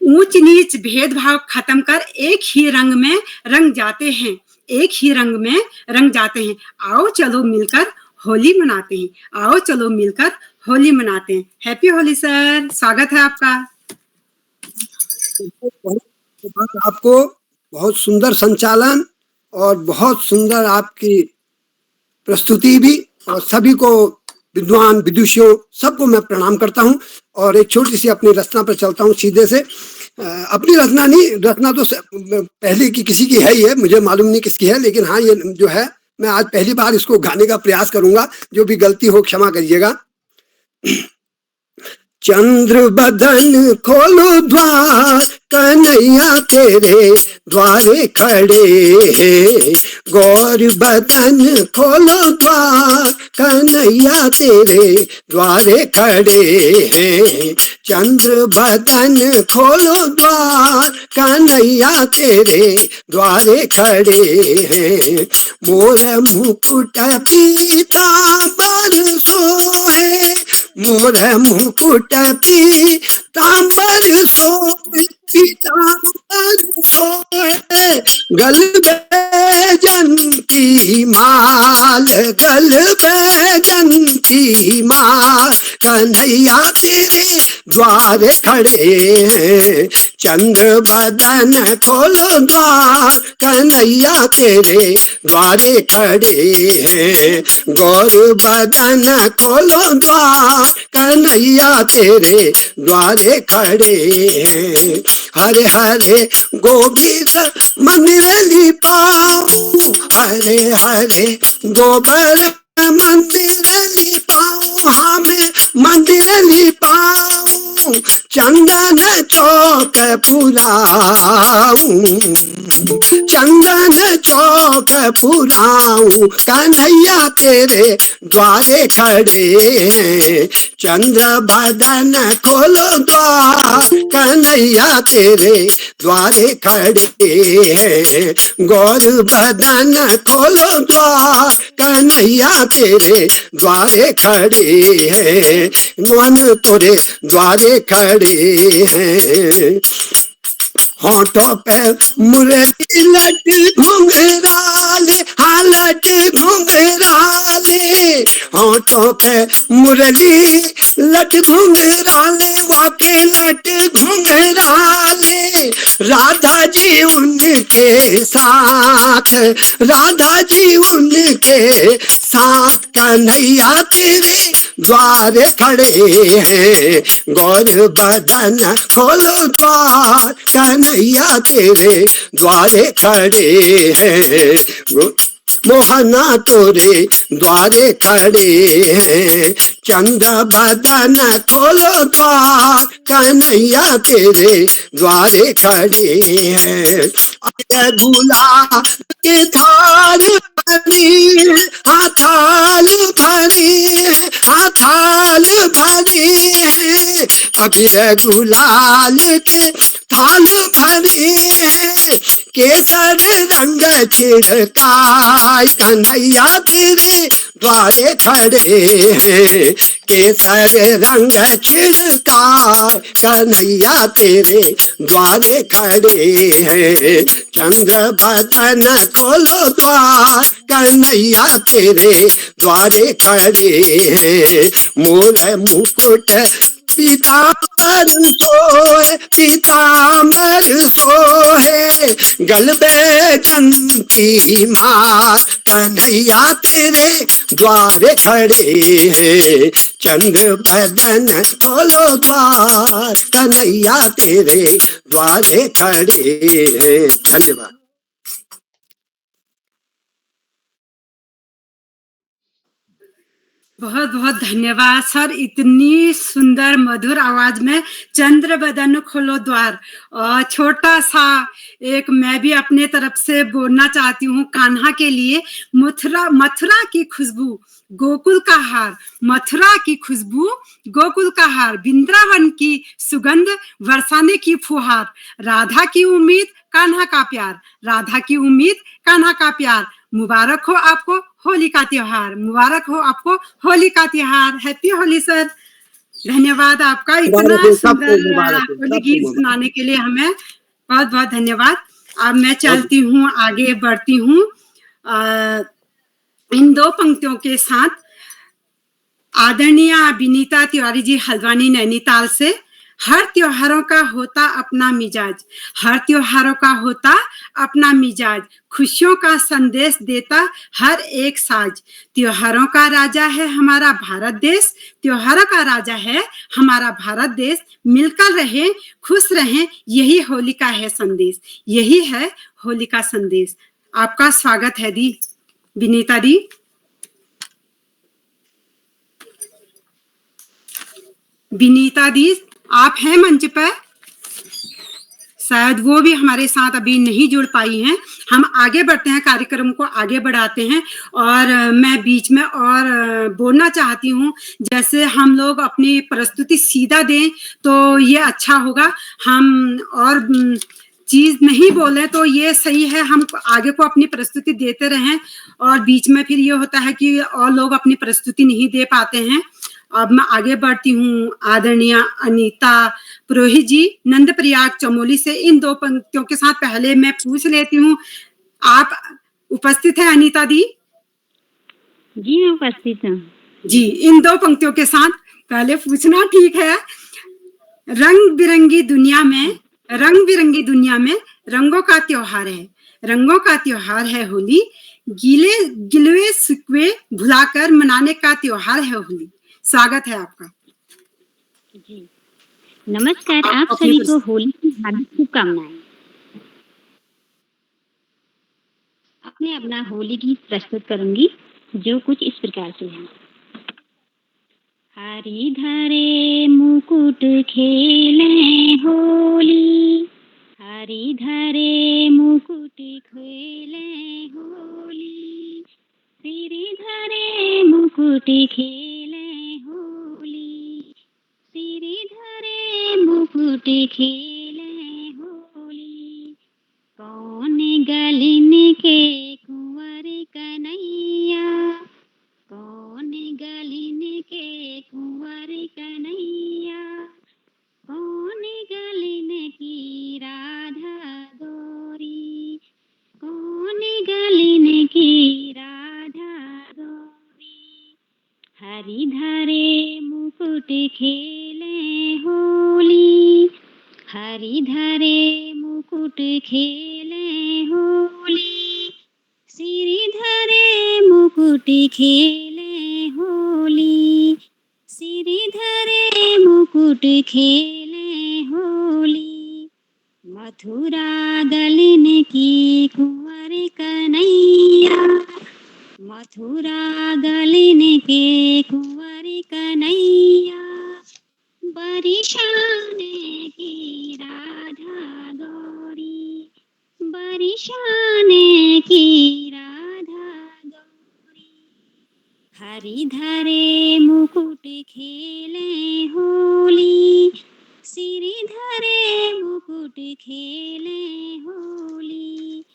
ऊंच नीच भेदभाव खत्म कर एक ही रंग में रंग जाते हैं, एक ही रंग में रंग जाते हैं, आओ चलो मिलकर होली मनाते हैं, आओ चलो मिलकर होली मनाते हैं। हैप्पी होली सर, स्वागत है आपका। आपको बहुत सुंदर संचालन और बहुत सुंदर आपकी प्रस्तुति भी, और सभी को विद्वान विदुषियों सबको मैं प्रणाम करता हूं। और एक छोटी सी अपनी रचना पर चलता हूं सीधे से। अपनी रचना नहीं, रचना तो पहले की किसी की है ही है, मुझे मालूम नहीं किसकी है, लेकिन हाँ ये जो है मैं आज पहली बार इसको गाने का प्रयास करूंगा, जो भी गलती हो क्षमा करिएगा। चंद्र बदन खोलो द्वार, कन्हैया तेरे द्वारे खड़े हैं, गौर बदन खोलो द्वार, कन्हैया तेरे द्वारे खड़े हैं, चंद्र बदन खोलो द्वार, कन्हैया तेरे द्वारे खड़े हैं, मोर मुकुट पीतांबर सोहे, मोर मुकुट पीतांबर सोहे, पीतांबर सोहे, गल बैजन की माल, गल बैजन की माल, कन्हैया तेरे द्वारे खड़े हैं, चंद्र बदन खोलो द्वार, कन्हैया तेरे द्वारे खड़े हैं, गौर बदन खोलो द्वार, कन्हैया तेरे द्वारे खड़े हैं, हरे हरे गोविंद मंदिर पाऊं, हरे हरे गोबर मंदिर पाऊं, हमें मंदिर पाऊं, चंदन चौक पुराऊं, चंदन चौक पुराऊं, कन्हैया तेरे द्वारे खड़े हैं, चंद्र बदन खोलो द्वार, कन्हैया तेरे द्वारे खड़े हैं, गौर बदन खोलो द्वार, कन्हैया तेरे द्वारे खड़े हैं, मन तोरे द्वारे खड़े हैं, होठों पे मुरली लट घुंघराले, हाँ लट घुंघराले, होठों पे मुरली लट घुंघराले, वाके लट घुंघराले, राधा जी उनके साथ, राधा जी उनके साथ, कन्हैया तेरे द्वारे खड़े हैं, गौर बदन खोलो द्वार, कन्हैया तेरे द्वारे खड़े हैं, मोहना तोरे द्वारे खड़े हैं। चंद्र बदन खोलो द्वार, कन्हैया तेरे द्वारे खड़े हैं। अरे गुलाब की थाल भरी, हाँ थाल भरी, हाँ थाल भरी, अबीर गुलाल के थाल भरी, केसर रंग छिड़काय, कन्हैया तेरे द्वारे खड़े हैं। केसर रंग छिड़काय, कन्हैया तेरे द्वारे खड़े हैं। चंद्र बदन खोलो द्वार, कन्हैया तेरे द्वारे खड़े हैं। मोर मुकुट पीतांबर सोए, पीतांबर सोहे, गल में जंती मार, कन्हैया तेरे द्वारे खड़े हैं। चंद्र बदन खोलो द्वार, कन्हैया तेरे द्वारे खड़े हैं। धन्यवाद। बहुत बहुत धन्यवाद सर, इतनी सुंदर मधुर आवाज में चंद्र बदन खोलो द्वार। और छोटा सा एक मैं भी अपने तरफ से बोलना चाहती हूँ कान्हा के लिए। मथुरा की खुशबू गोकुल का हार, मथुरा की खुशबू गोकुल का हार, वृंदावन की सुगंध बरसाने की फुहार, राधा की उम्मीद कान्हा का प्यार, राधा की उम्मीद कान्हा का प्यार। मुबारक हो आपको होली का त्योहार, मुबारक हो आपको होली का त्योहार। Happy Holi sir. धन्यवाद आपका इतना सुंदर होली गीत सुनाने के लिए, हमें बहुत बहुत धन्यवाद। अब मैं चलती हूँ, आगे बढ़ती हूँ इन दो पंक्तियों के साथ। आदरणीय विनीता तिवारी जी हल्द्वानी नैनीताल से। हर त्योहारों का होता अपना मिजाज, हर त्योहारों का होता अपना मिजाज, खुशियों का संदेश देता हर एक साज। त्योहारों का राजा है हमारा भारत देश, त्योहारों का राजा है हमारा भारत देश। मिलकर रहे, खुश रहें, यही होली का है संदेश, यही है होली का संदेश। आपका स्वागत है दी विनीता दी। विनीता दी आप हैं मंच पर? शायद वो भी हमारे साथ अभी नहीं जुड़ पाई हैं। हम आगे बढ़ते हैं, कार्यक्रम को आगे बढ़ाते हैं। और मैं बीच में और बोलना चाहती हूँ, जैसे हम लोग अपनी प्रस्तुति सीधा दें तो ये अच्छा होगा। हम और चीज नहीं बोले तो ये सही है, हम आगे को अपनी प्रस्तुति देते रहें। और बीच में फिर ये होता है कि और लोग अपनी प्रस्तुति नहीं दे पाते हैं। अब मैं आगे बढ़ती हूँ। आदरणीय अनीता पुरोहित जी नंद प्रयाग चमोली से। इन दो पंक्तियों के साथ पहले मैं पूछ लेती हूँ, आप उपस्थित हैं अनीता दी? जी मैं उपस्थित हूँ जी। इन दो पंक्तियों के साथ पहले पूछना ठीक है। रंग बिरंगी दुनिया में, रंग बिरंगी दुनिया में रंगों का त्योहार है, रंगों का त्योहार है होली। गिलवे शिकवे भुलाकर मनाने का त्योहार है होली। स्वागत है आपका। जी नमस्कार, आप सभी को होली की हार्दिक शुभकामनाएं। अब मैं अपना होली गीत प्रस्तुत करूंगी जो कुछ इस प्रकार से है। हरि धरे मुकुट खेले होली, हरि धरे मुकुट खेले होली, सिरि धरे मुकुट खेले होली, सिरि धरे मुकुट खेले होली। कौन गलिन के कुंवर कन्हैया, कौन गलिन के कुंवर कन्हैया, कौन गलिन की राधा गोरी, कौन गलिन की राधा गोरी। हरि धरे मुकुट खेले होली, हरि धरे मुकुट खेले होली, सिरि धरे मुकुट खेले होली, सिरि धरे मुकुट खेले होली। मथुरा गलिन की कुंवर कन्हैया, मथुरा गलिन के कुंवर कन्हैया, बरिशाने की राधा गौरी, बरिशाने की राधा गौरी। हरिधरे मुकुट खेले होली, सिरिधरे मुकुट खेले होली,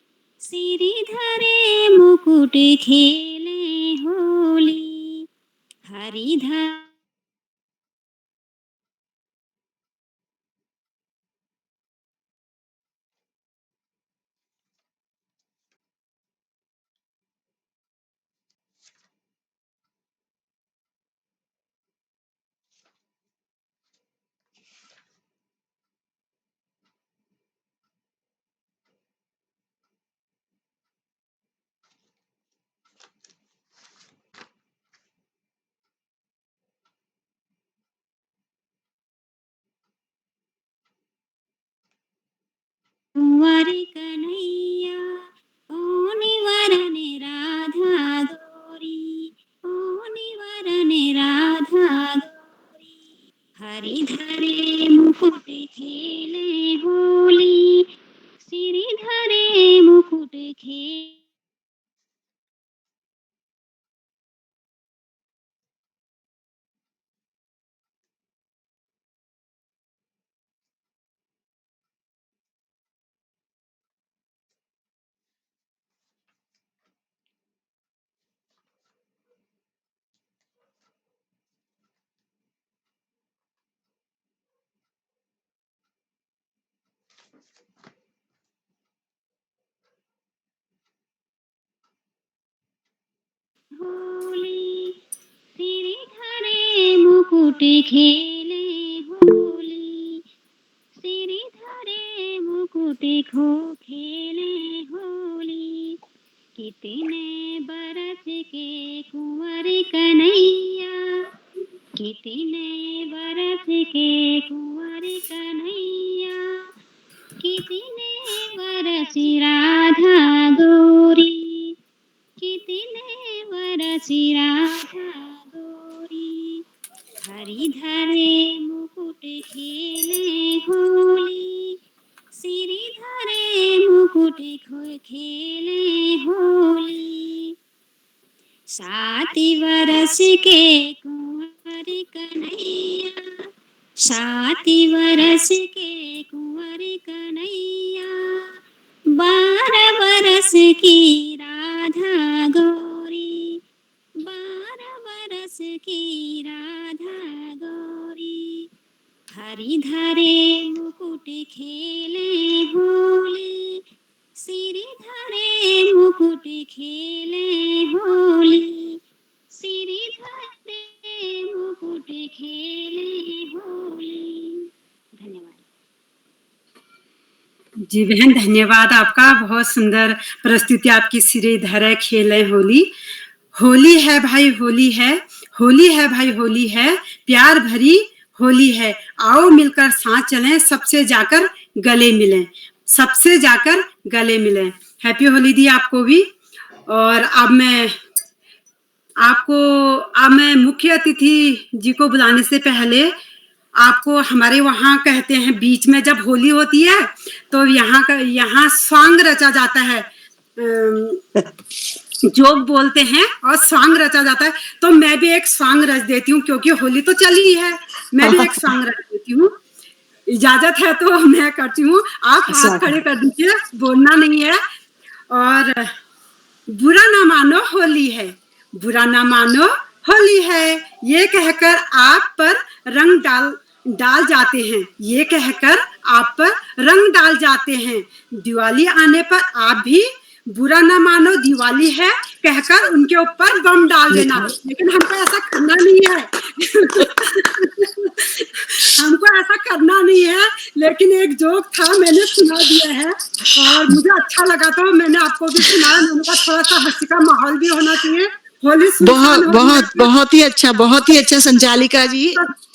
सिरिधरे मुकुट खेले होली। हरिधर कुंवर कन्हैया, ओनि वरन राधा गौरी, ओनि वरन राधा गौरी। हरिधरे मुकुट खेले होली, सिरिधरे मुकुट खेले होली, सिरिधरे मुकुट खेले होली, सिरिधरे मुकुट खो खेले होली। कितने बरस के कुंवर कन्हैया, कितने बरस के कुंवर कन्हैया, कितने बरस राधा गौरी, कितने बरस राधा गौरी। हरिधरे मुकुट खेले होली, सिरिधरे मुकुट खेले होली। 7 बरस के कुंवर कन्हैया, 7 बरस के कुंवर कन्हैया, 12 बरस की राधा गौरी, 12 बरस की राधा गौरी। हरिधरे मुकुट खेले होली, सिरिधरे मुकुट खेले होली, सिरिधरे मुकुट खेले होली। धन्यवाद। जी बहन, धन्यवाद आपका। बहुत सुंदर प्रस्तुति आपकी। सिरिधरे खेले होली। होली है भाई होली है, होली है भाई होली है, प्यार भरी होली है। आओ मिलकर साथ चलें, सबसे जाकर गले मिलें, सबसे जाकर गले मिलें। हैप्पी होली दी आपको भी। और अब मैं मुख्य अतिथि जी को बुलाने से पहले आपको, हमारे वहाँ कहते हैं बीच में जब होली होती है तो यहाँ सॉन्ग रचा जाता है, जोक बोलते हैं और सॉन्ग रचा जाता है। तो मैं भी एक सॉन्ग रच देती हूँ, क्योंकि होली तो चली है, मैं भी एक सॉन्ग रच देती हूँ। इजाजत है तो मैं करती हूँ। आप हाथ खड़े कर दीजिए, बोलना नहीं है। और बुरा ना मानो होली है, बुरा ना मानो होली है, ये कहकर आप पर रंग डाल जाते हैं, ये कहकर आप पर रंग डाल जाते हैं। दिवाली आने पर आप भी बुरा ना मानो दिवाली है कहकर उनके ऊपर बम डाल देना। लेकिन हमको ऐसा करना नहीं है हमको ऐसा करना नहीं है। लेकिन एक जोक था, मैंने सुना दिया है और मुझे अच्छा लगा, तो मैंने आपको भी सुनाया। मैंने कहा थोड़ा सा हंसी का माहौल भी होना चाहिए। होली बहुत ही अच्छा संचालिका जी।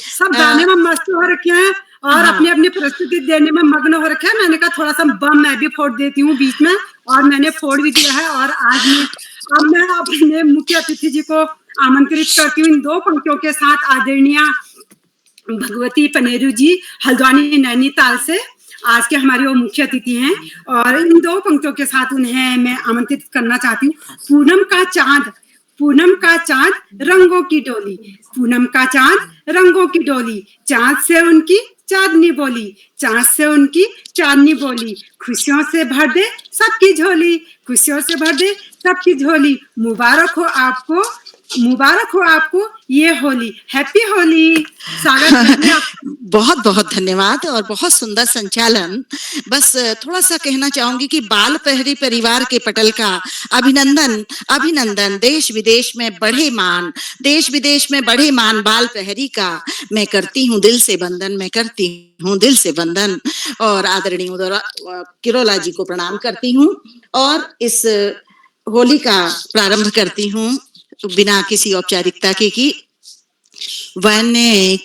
सब गाने में मस्त हो रखे हैं और अपनी अपनी प्रस्तुति देने में मग्न हो रखे हैं। मैंने कहा थोड़ा सा बम मैं भी फोड़ देती हूँ बीच में, और मैंने फोड़ भी दिया है। और आज मैं अब मैं अपने मुख्य अतिथि जी को आमंत्रित करती हूँ इन 2 पंक्तियों के साथ। आदरणीय भगवती पनेरू जी हल्द्वानी नैनीताल से आज के हमारे वो मुख्य अतिथि हैं, और इन 2 पंक्तियों के साथ उन्हें मैं आमंत्रित करना चाहती हूँ। पूनम का चांद रंगों की डोली, पूनम का चांद रंगों की डोली, चांद से उनकी चांदनी बोली, चांद से उनकी चांदनी बोली, खुशियों से भर दे सबकी झोली, खुशियों से भर दे सबकी झोली, मुबारक हो आपको ये होली, हैप्पी होली। बहुत बहुत धन्यवाद और बहुत सुंदर संचालन। बस थोड़ा सा कहना चाहूंगी कि बाल प्रहरी परिवार के पटल का अभिनंदन, देश विदेश में बढ़े मान बाल प्रहरी का मैं करती हूँ दिल से बंधन, और आदरणीय किरोला जी को प्रणाम करती हूँ और इस होली का प्रारंभ करती हूँ बिना किसी औपचारिकता की। वन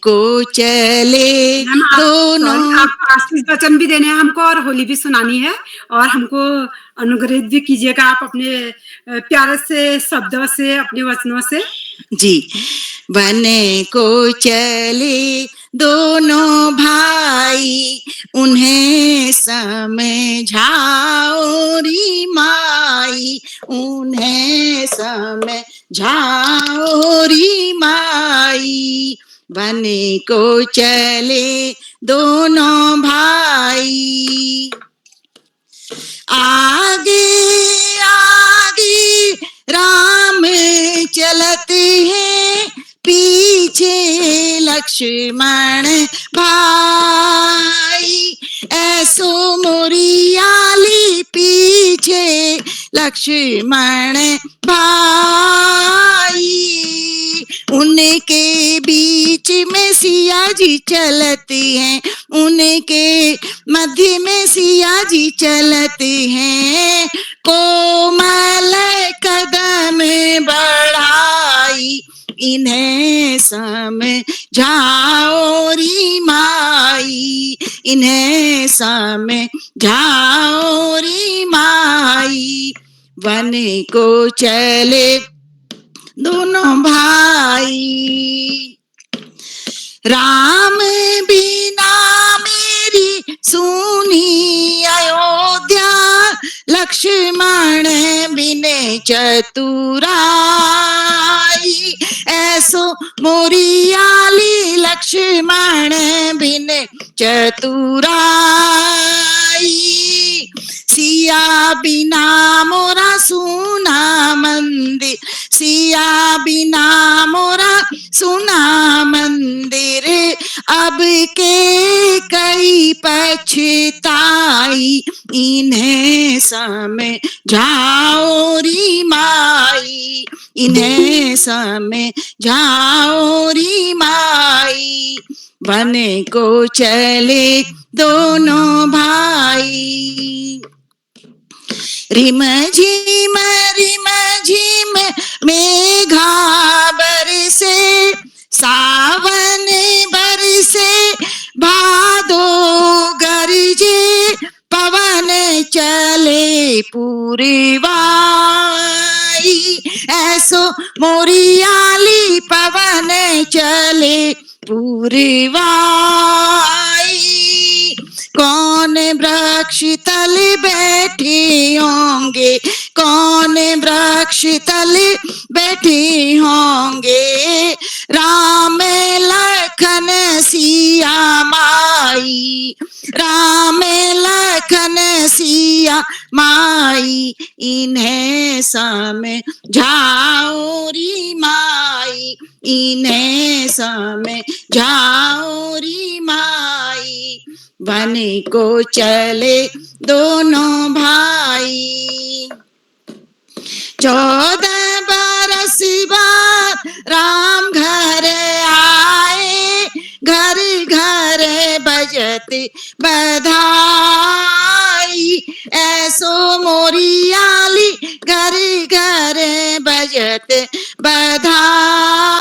को चले दोनों, आशीष वचन भी देने हैं हमको और होली भी सुनानी है, और हमको अनुग्रहित भी कीजिएगा आप अपने प्यारे से शब्दों से, अपने वचनों से जी। वन को चले दोनों भाई, उन्हें समझाओ री माई, उन्हें समझाओ री माई। वन को चले दोनों भाई, आगे आगे राम चलते हैं, पीछे लक्ष्मण भाई, ऐसो मोरियाली पीछे लक्ष्मण भाई, उनके बीच में सिया जी चलते हैं, उनके मध्य में सिया जी चलते हैं, कोमल कदम बढ़ाई, इन्हें समझाओ री माई, इन्हें समझाओ री माई। वन को चले दोनों भाई, राम बिना मेरी सुनी अयोध्या, लक्ष्मण बिने चतुराई, ऐसो मोरियाली लक्ष्मण बिने चतुराई, सिया बिना मोरा सुना मंदिर, सिया बिना मोरा सुना मंदिर, अब के कई पछताई, इन्हें समझाओ री माई, इन्हें समझाओ री माई। वन को चले दोनों भाई, रिम झिम मेघा बरसे, सावन बरसे, भादो गरजे, पवन चले पूर्वाई, ऐसो मोरियाली पवन चले पूर्वाई, कौन वृक्ष तल बैठे होंगे, कौन वृक्ष तल बैठे होंगे, राम लखन सिया माई, राम लखन सिया माई, इन्हें समझाओ री माई, इन्हें समझाओ री माई। वन को चले दोनों भाई, 14 बरस बाद राम घर आए, घर घर बजत बधाई, ऐसो मोरियाली घर घर बजत बधाई,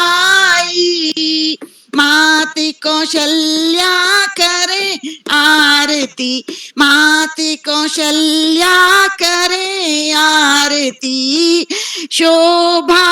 मात कौशल्या करे आरती, मात कौशल्या करे आरती शोभा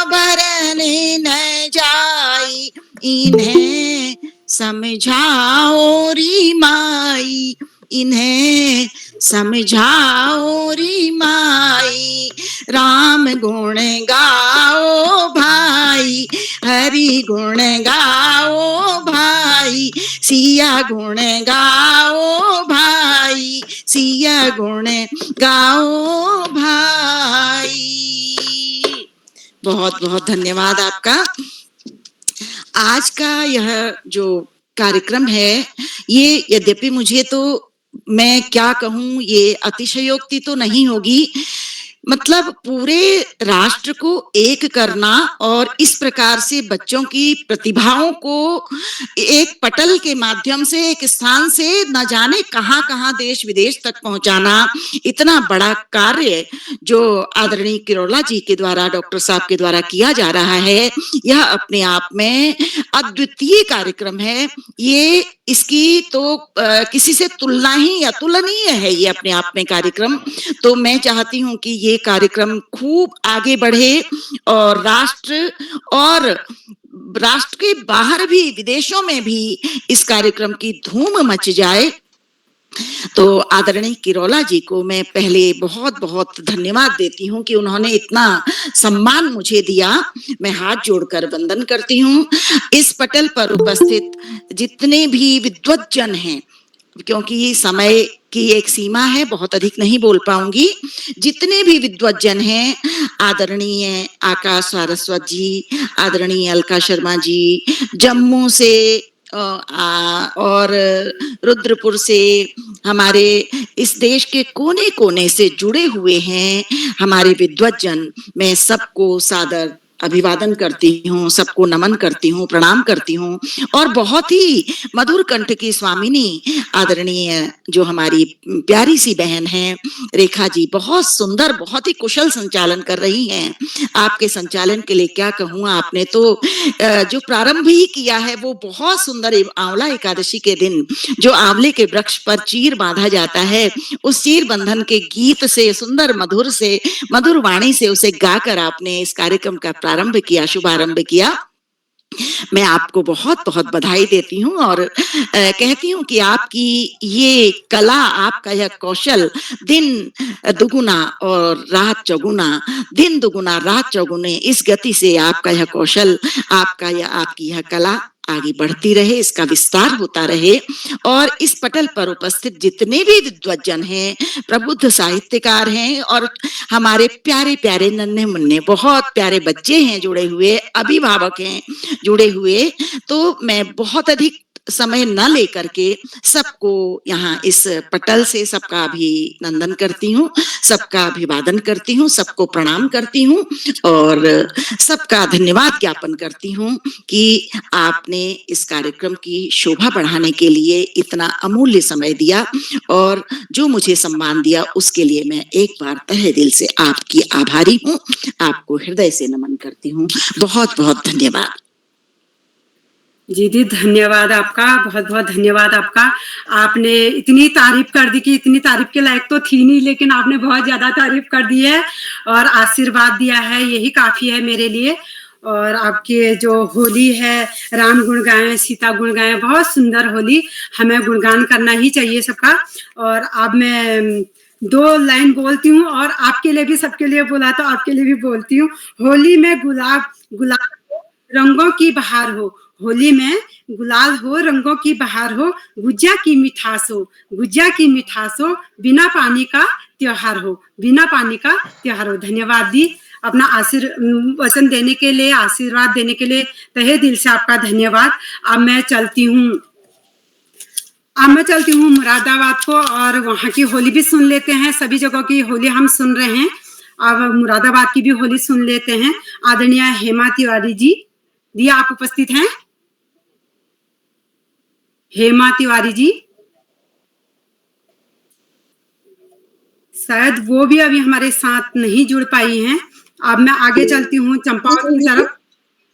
बरने न जाई, इन्हें समझाओ री माई, इन्हें समझाओ री माई। राम गुण गाओ भाई, हरि गुण गाओ भाई, सिया गुण गाओ भाई, सिया गुण गाओ भाई। बहुत बहुत धन्यवाद आपका। आज का यह जो कार्यक्रम है, ये यद्यपि मुझे तो, मैं क्या कहूं, ये अतिशयोक्ति तो नहीं होगी, मतलब पूरे राष्ट्र को एक करना और इस प्रकार से बच्चों की प्रतिभाओं को एक पटल के माध्यम से एक स्थान से न जाने कहां कहां देश विदेश तक पहुंचाना, इतना बड़ा कार्य जो आदरणीय किरोला जी के द्वारा, डॉक्टर साहब के द्वारा किया जा रहा है, यह अपने आप में अद्वितीय कार्यक्रम है। ये इसकी तो किसी से तुलना ही अतुलनीय है ये अपने आप में कार्यक्रम। तो मैं चाहती हूं कि ये कार्यक्रम खूब आगे बढ़े और राष्ट्र के बाहर भी, विदेशों में भी इस कार्यक्रम की धूम मच जाए। तो आदरणीय किरोला जी को मैं पहले बहुत बहुत धन्यवाद देती हूँ कि उन्होंने इतना सम्मान मुझे दिया। मैं हाथ जोड़कर वंदन करती हूँ। इस पटल पर उपस्थित जितने भी विद्वज्जन हैं, क्योंकि समय की एक सीमा है, बहुत अधिक नहीं बोल पाऊंगी, जितने भी विद्वज्जन हैं, आदरणीय आकाश सारस्वत जी, आदरणीय अलका शर्मा जी, जम्मू से और रुद्रपुर से, हमारे इस देश के कोने कोने से जुड़े हुए हैं हमारे विद्वज्जन, मैं सबको सादर अभिवादन करती हूँ, सबको नमन करती हूँ, प्रणाम करती हूँ। और बहुत ही मधुर कंठ की स्वामिनी आदरणीय जो हमारी प्यारी सी बहन है रेखा जी, बहुत सुंदर, बहुत ही कुशल संचालन कर रही हैं। आपके संचालन के लिए क्या कहूँ, आपने तो जो प्रारंभ ही किया है वो बहुत सुंदर। आंवला एकादशी के दिन जो आंवले के वृक्ष पर चीर बांधा जाता है, उस चीर बंधन के गीत से, सुंदर मधुर से, मधुर वाणी से उसे गाकर आपने इस कार्यक्रम का प्रारंभ किया, शुभारंभ किया। मैं आपको बहुत बहुत बधाई देती हूँ और कहती हूँ कि आपकी ये कला, आपका यह कौशल दिन दुगुना और रात चौगुना, दिन दुगुना रात चौगुने, इस गति से आपका यह कौशल, आपकी यह कला आगे बढ़ती रहे, इसका विस्तार होता रहे। और इस पटल पर उपस्थित जितने भी विद्वज्जन हैं, प्रबुद्ध साहित्यकार हैं और हमारे प्यारे प्यारे नन्हे मुन्ने बहुत प्यारे बच्चे हैं जुड़े हुए, अभिभावक हैं जुड़े हुए, तो मैं बहुत अधिक समय न लेकर के सबको यहाँ इस पटल से सबका अभिनंदन करती हूँ, सबका अभिवादन करती हूँ, सबको प्रणाम करती हूँ और सबका धन्यवाद ज्ञापन करती हूँ कि आपने इस कार्यक्रम की शोभा बढ़ाने के लिए इतना अमूल्य समय दिया और जो मुझे सम्मान दिया उसके लिए मैं एक बार तहे दिल से आपकी आभारी हूँ। आपको हृदय से नमन करती हूँ। बहुत बहुत धन्यवाद। जी दी, धन्यवाद आपका, बहुत बहुत धन्यवाद आपका। आपने इतनी तारीफ कर दी कि इतनी तारीफ के लायक तो थी नहीं, लेकिन आपने बहुत ज्यादा तारीफ कर दी है और आशीर्वाद दिया है, यही काफी है मेरे लिए। और आपके जो होली है, राम गुण गाएं, सीता गुण गाएं, बहुत सुंदर होली, हमें गुणगान करना ही चाहिए सबका। और अब मैं 2 लाइन बोलती हूँ और आपके लिए भी, सबके लिए बोला तो आपके लिए भी बोलती हूँ। होली में गुलाब रंगों की बहार हो, होली में गुलाल हो, रंगों की बहार हो, गुजिया की मिठास हो, गुजिया की मिठास हो, बिना पानी का त्योहार हो, बिना पानी का त्योहार हो। धन्यवाद दी, अपना वचन देने के लिए, आशीर्वाद देने के लिए तहे दिल से आपका धन्यवाद। अब मैं चलती हूँ मुरादाबाद को और वहाँ की होली भी सुन लेते हैं। सभी जगहों की होली हम सुन रहे हैं, अब मुरादाबाद की भी होली सुन लेते हैं। आदरणीय हेमा तिवारी जी आप उपस्थित हैं? हेमा तिवारी जी, शायद वो भी अभी हमारे साथ नहीं जुड़ पाई हैं। अब मैं आगे चलती हूँ चंपावत की तरफ।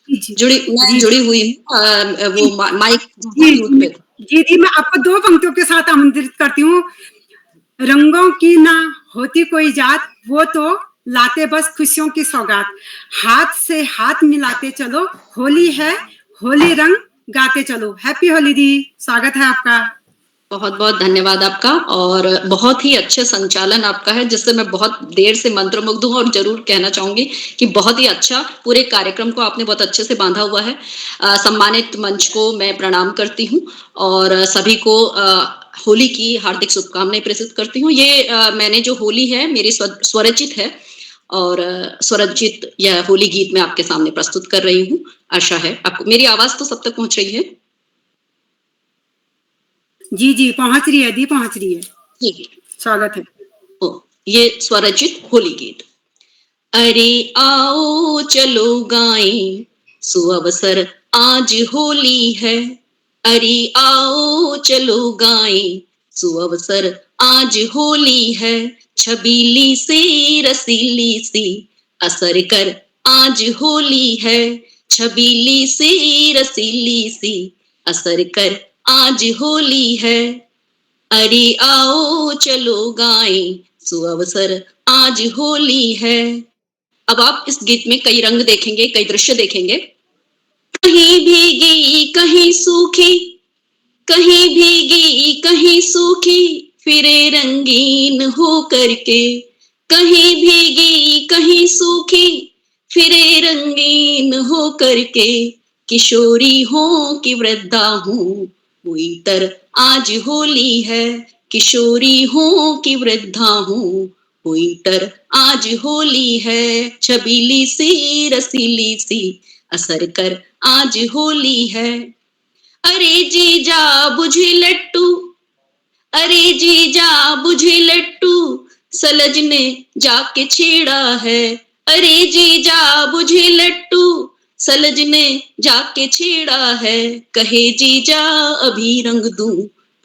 मैं जुड़ी हुई वो माइक जी, मैं आपको 2 पंक्तियों के साथ आमंत्रित करती हूँ। रंगों की ना होती कोई जात, वो तो लाते बस खुशियों की सौगात। हाथ से हाथ मिलाते चलो, होली है, होली रंग गाते चलो। हैप्पी होली दी, स्वागत है आपका। बहुत बहुत धन्यवाद आपका, और बहुत ही अच्छा संचालन आपका है, जिससे मैं बहुत देर से मंत्रमुग्ध हूँ। और जरूर कहना चाहूंगी कि बहुत ही अच्छा पूरे कार्यक्रम को आपने बहुत अच्छे से बांधा हुआ है। सम्मानित मंच को मैं प्रणाम करती हूँ और सभी को होली की हार्दिक शुभकामनाएं प्रेषित करती हूँ। ये मैंने जो होली है मेरी स्वरचित है, और स्वरचित यह होली गीत मैं आपके सामने प्रस्तुत कर रही हूँ। आशा है आपको मेरी आवाज तो सब तक पहुंच रही है। जी जी पहुंच रही है दी, पहुंच रही है। जी, स्वागत है। ये स्वरचित होली गीत। अरे आओ चलो गाएं सुअवसर आज होली है। अरे आओ चलो गाएं सुअवसर आज होली है। छबीली सी रसीली सी असर कर आज होली है। छबीली सी रसीली सी असर कर आज होली है। अरे आओ चलो गाएं सुअवसर आज होली है। अब आप इस गीत में कई रंग देखेंगे, कई दृश्य देखेंगे। कहीं भीगी कहीं सूखी, कहीं भीगी कहीं सूखी, फिरे रंगीन हो करके। कहीं भीगी कहीं सूखी, फिरे रंगीन हो करके। किशोरी हो कि वृद्धा हो हुई तर आज होली है। किशोरी हो कि वृद्धा हो हुई तर आज होली है। छबीली सी रसीली सी असर कर आज होली है। अरे जीजा बुझी लट्टू, अरे जीजा बुझी लट्टू, सलज ने जाके छेड़ा है। अरे जीजा बुझी लट्टू, सलज ने जाके छेड़ा है। कहे जीजा अभी रंग दूं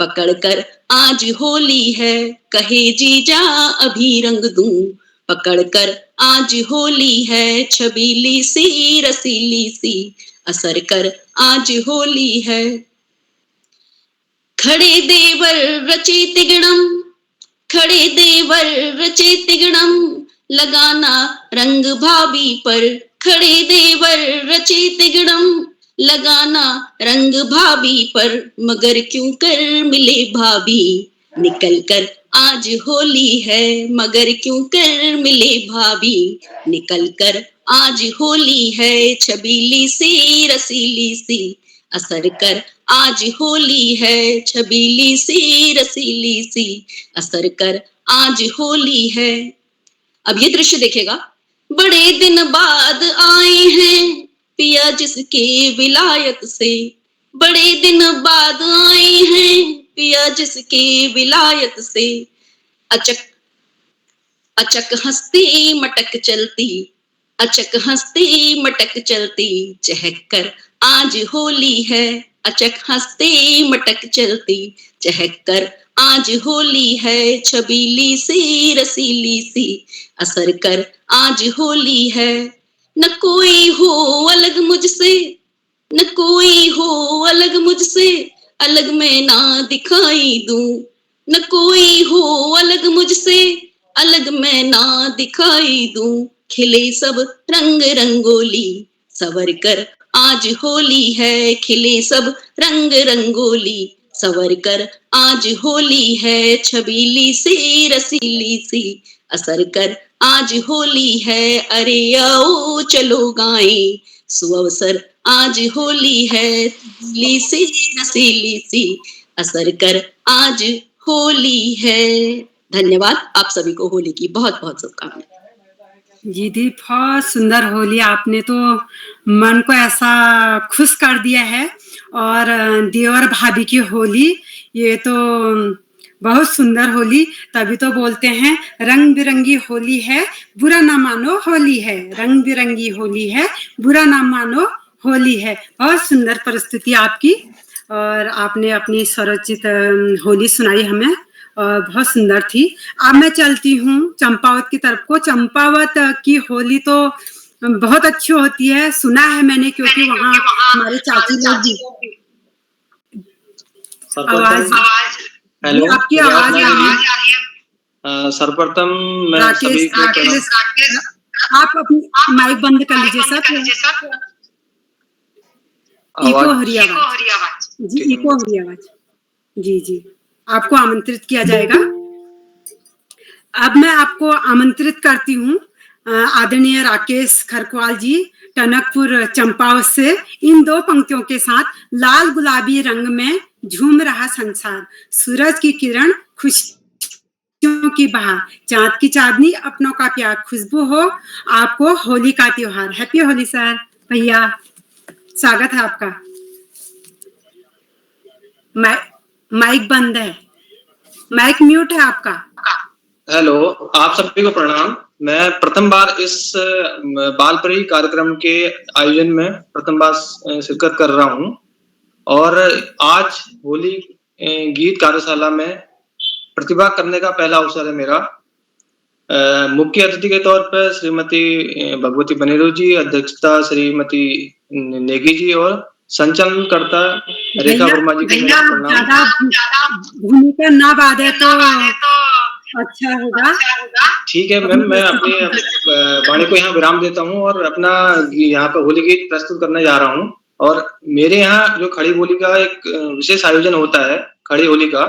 पकड़ कर आज होली है। कहे जीजा अभी रंग दूं पकड़ कर आज होली है। छबीली सी रसीली सी असर कर आज होली है। खड़े देवर रचे तिगड़म, खड़े देवर रचे तिगड़म, लगाना रंग भाभी पर। खड़े देवर रचे तिगड़म, लगाना रंग भाभी पर। मगर क्यों कर मिले भाभी निकल कर आज होली है। मगर क्यों कर मिले भाभी निकल कर आज होली है। छबीली सी रसीली सी असर कर आज होली है। छबीली सी रसीली सी असर कर आज होली है। अब ये दृश्य देखेगा। बड़े दिन बाद आए हैं पिया जिसके विलायत से। बड़े दिन बाद आए हैं पिया जिसके विलायत से। अचक अचक हंसती मटक चलती, अचक हंसती मटक चलती, चहक कर आज होली है। अचक हंसती मटक चलती, चहक कर आज होली है। छबीली सी रसीली सी असर कर आज होली है। न कोई हो अलग मुझसे, न कोई हो अलग मुझसे, अलग मैं ना दिखाई दूं। न कोई हो अलग मुझसे, अलग मैं ना दिखाई दूं। खिले सब रंग रंगोली सवर कर आज होली है। खिले सब रंग रंगोली सवर कर आज होली है। छबीली सी रसीली सी असर कर आज होली है। अरे आओ चलो गाएं सुअवसर आज होली है। छबीली सी रसीली सी असर कर आज होली है। धन्यवाद। आप सभी को होली की बहुत बहुत शुभकामनाएं। जी दी बहुत सुंदर होली, आपने तो मन को ऐसा खुश कर दिया है। और देवर भाभी की होली, ये तो बहुत सुंदर होली। तभी तो बोलते हैं रंग बिरंगी होली है बुरा ना मानो होली है। रंग बिरंगी होली है बुरा ना मानो होली है। बहुत सुंदर प्रस्तुति आपकी, और आपने अपनी स्वरचित होली सुनाई हमें, और बहुत सुंदर थी। अब मैं चलती हूँ चंपावत की तरफ को। चंपावत की होली तो बहुत अच्छी होती है, सुना है मैंने, क्योंकि वहाँ हमारे चाची लोग भी। आवाज, हेलो, आपकी आवाज आ रही है। सर्वप्रथम मैं सभी को राकेश आप अपनी माइक बंद कर लीजिए सर। इको हो रही आवाज जी, इको हो रही आवाज जी जी। आपको आमंत्रित किया जाएगा। अब मैं आपको आमंत्रित करती हूँ आदरणीय राकेश खरकवाल जी टनकपुर चंपावत से इन दो पंक्तियों के साथ। लाल गुलाबी रंग में झूम रहा संसार, सूरज की किरण खुशियों की बहार, चांद की चांदनी अपनों का प्यार, खुशबू हो आपको होली का त्योहार। Happy Holi sir. भैया स्वागत है आपका। माइक बंद है, माइक म्यूट है आपका। हेलो, आप सभी को प्रणाम। मैं प्रथम बार इस बालपरी कार्यक्रम के आयोजन में प्रथम बार शिरकत कर रहा हूं और आज होली गीत कार्यशाला में प्रतिभा करने का पहला अवसर है मेरा। मुख्य अतिथि के तौर पर श्रीमती भगवती बनेरू जी, अध्यक्षता श्रीमती नेगी जी और संचालनकर्ता रेखा वर्मा जी को भूमिका ना बाधे तो अच्छा होगा। ठीक है मैम, मैं अपनी वाणी को यहाँ विराम देता हूँ और अपना यहाँ पर होली गीत प्रस्तुत करने जा रहा हूँ। और मेरे यहाँ जो खड़ी होली का एक विशेष आयोजन होता है खड़ी होली का,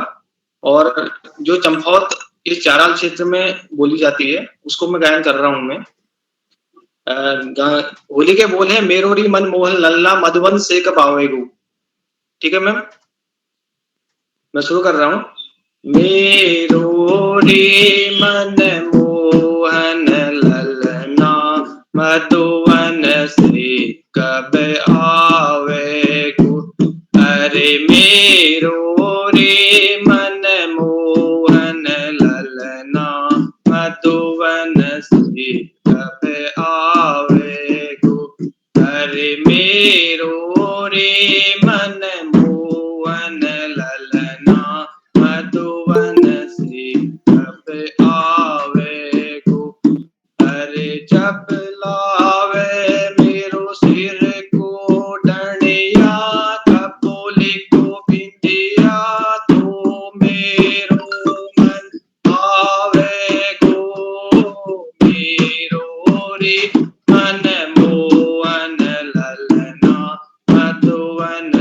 और जो चंपावत इस चाराल क्षेत्र में बोली जाती है उसको मैं गायन कर रहा हूँ। मैं होली के बोल है मेरोरी मन मोहन लल्ला मधुबन से कब आवेगू। ठीक है मैम, मैं शुरू कर रहा हूँ। मेरोरी मन मोहन ललना मधुवन से कब आवेगू। अरे मेरोरी मन मोहन ललना मधुवन से कब आवेगू। अरे मेरोरी मन मोहन ललना मधुवन से कब आवेगू। अरे जब लावे मेरो सिर को डंडिया, कपोली को बिंदिया, तो मेरो मन आवेगो। मेरो रे मन मोहन ललना मधुवन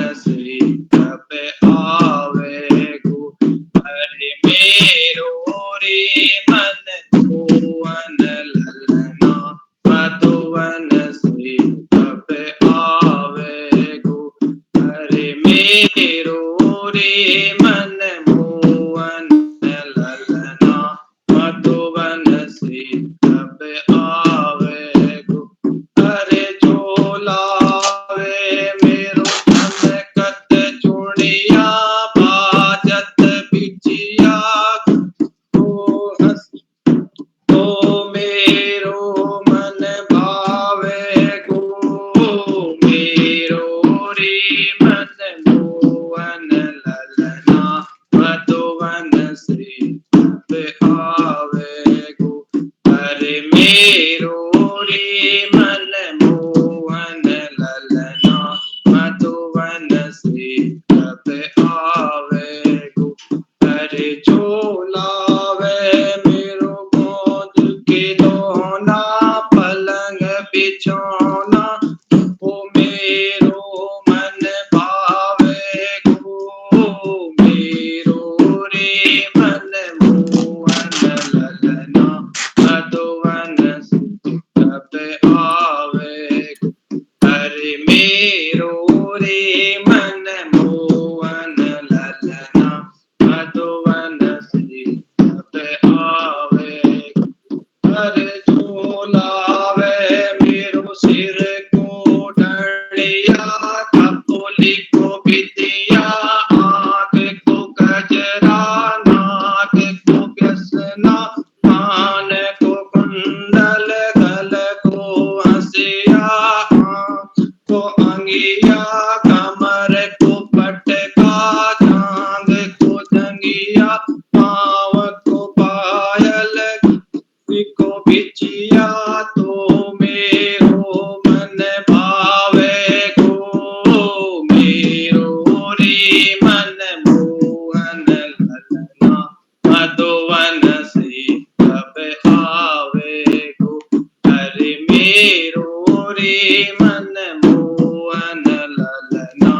मन मोहन ललना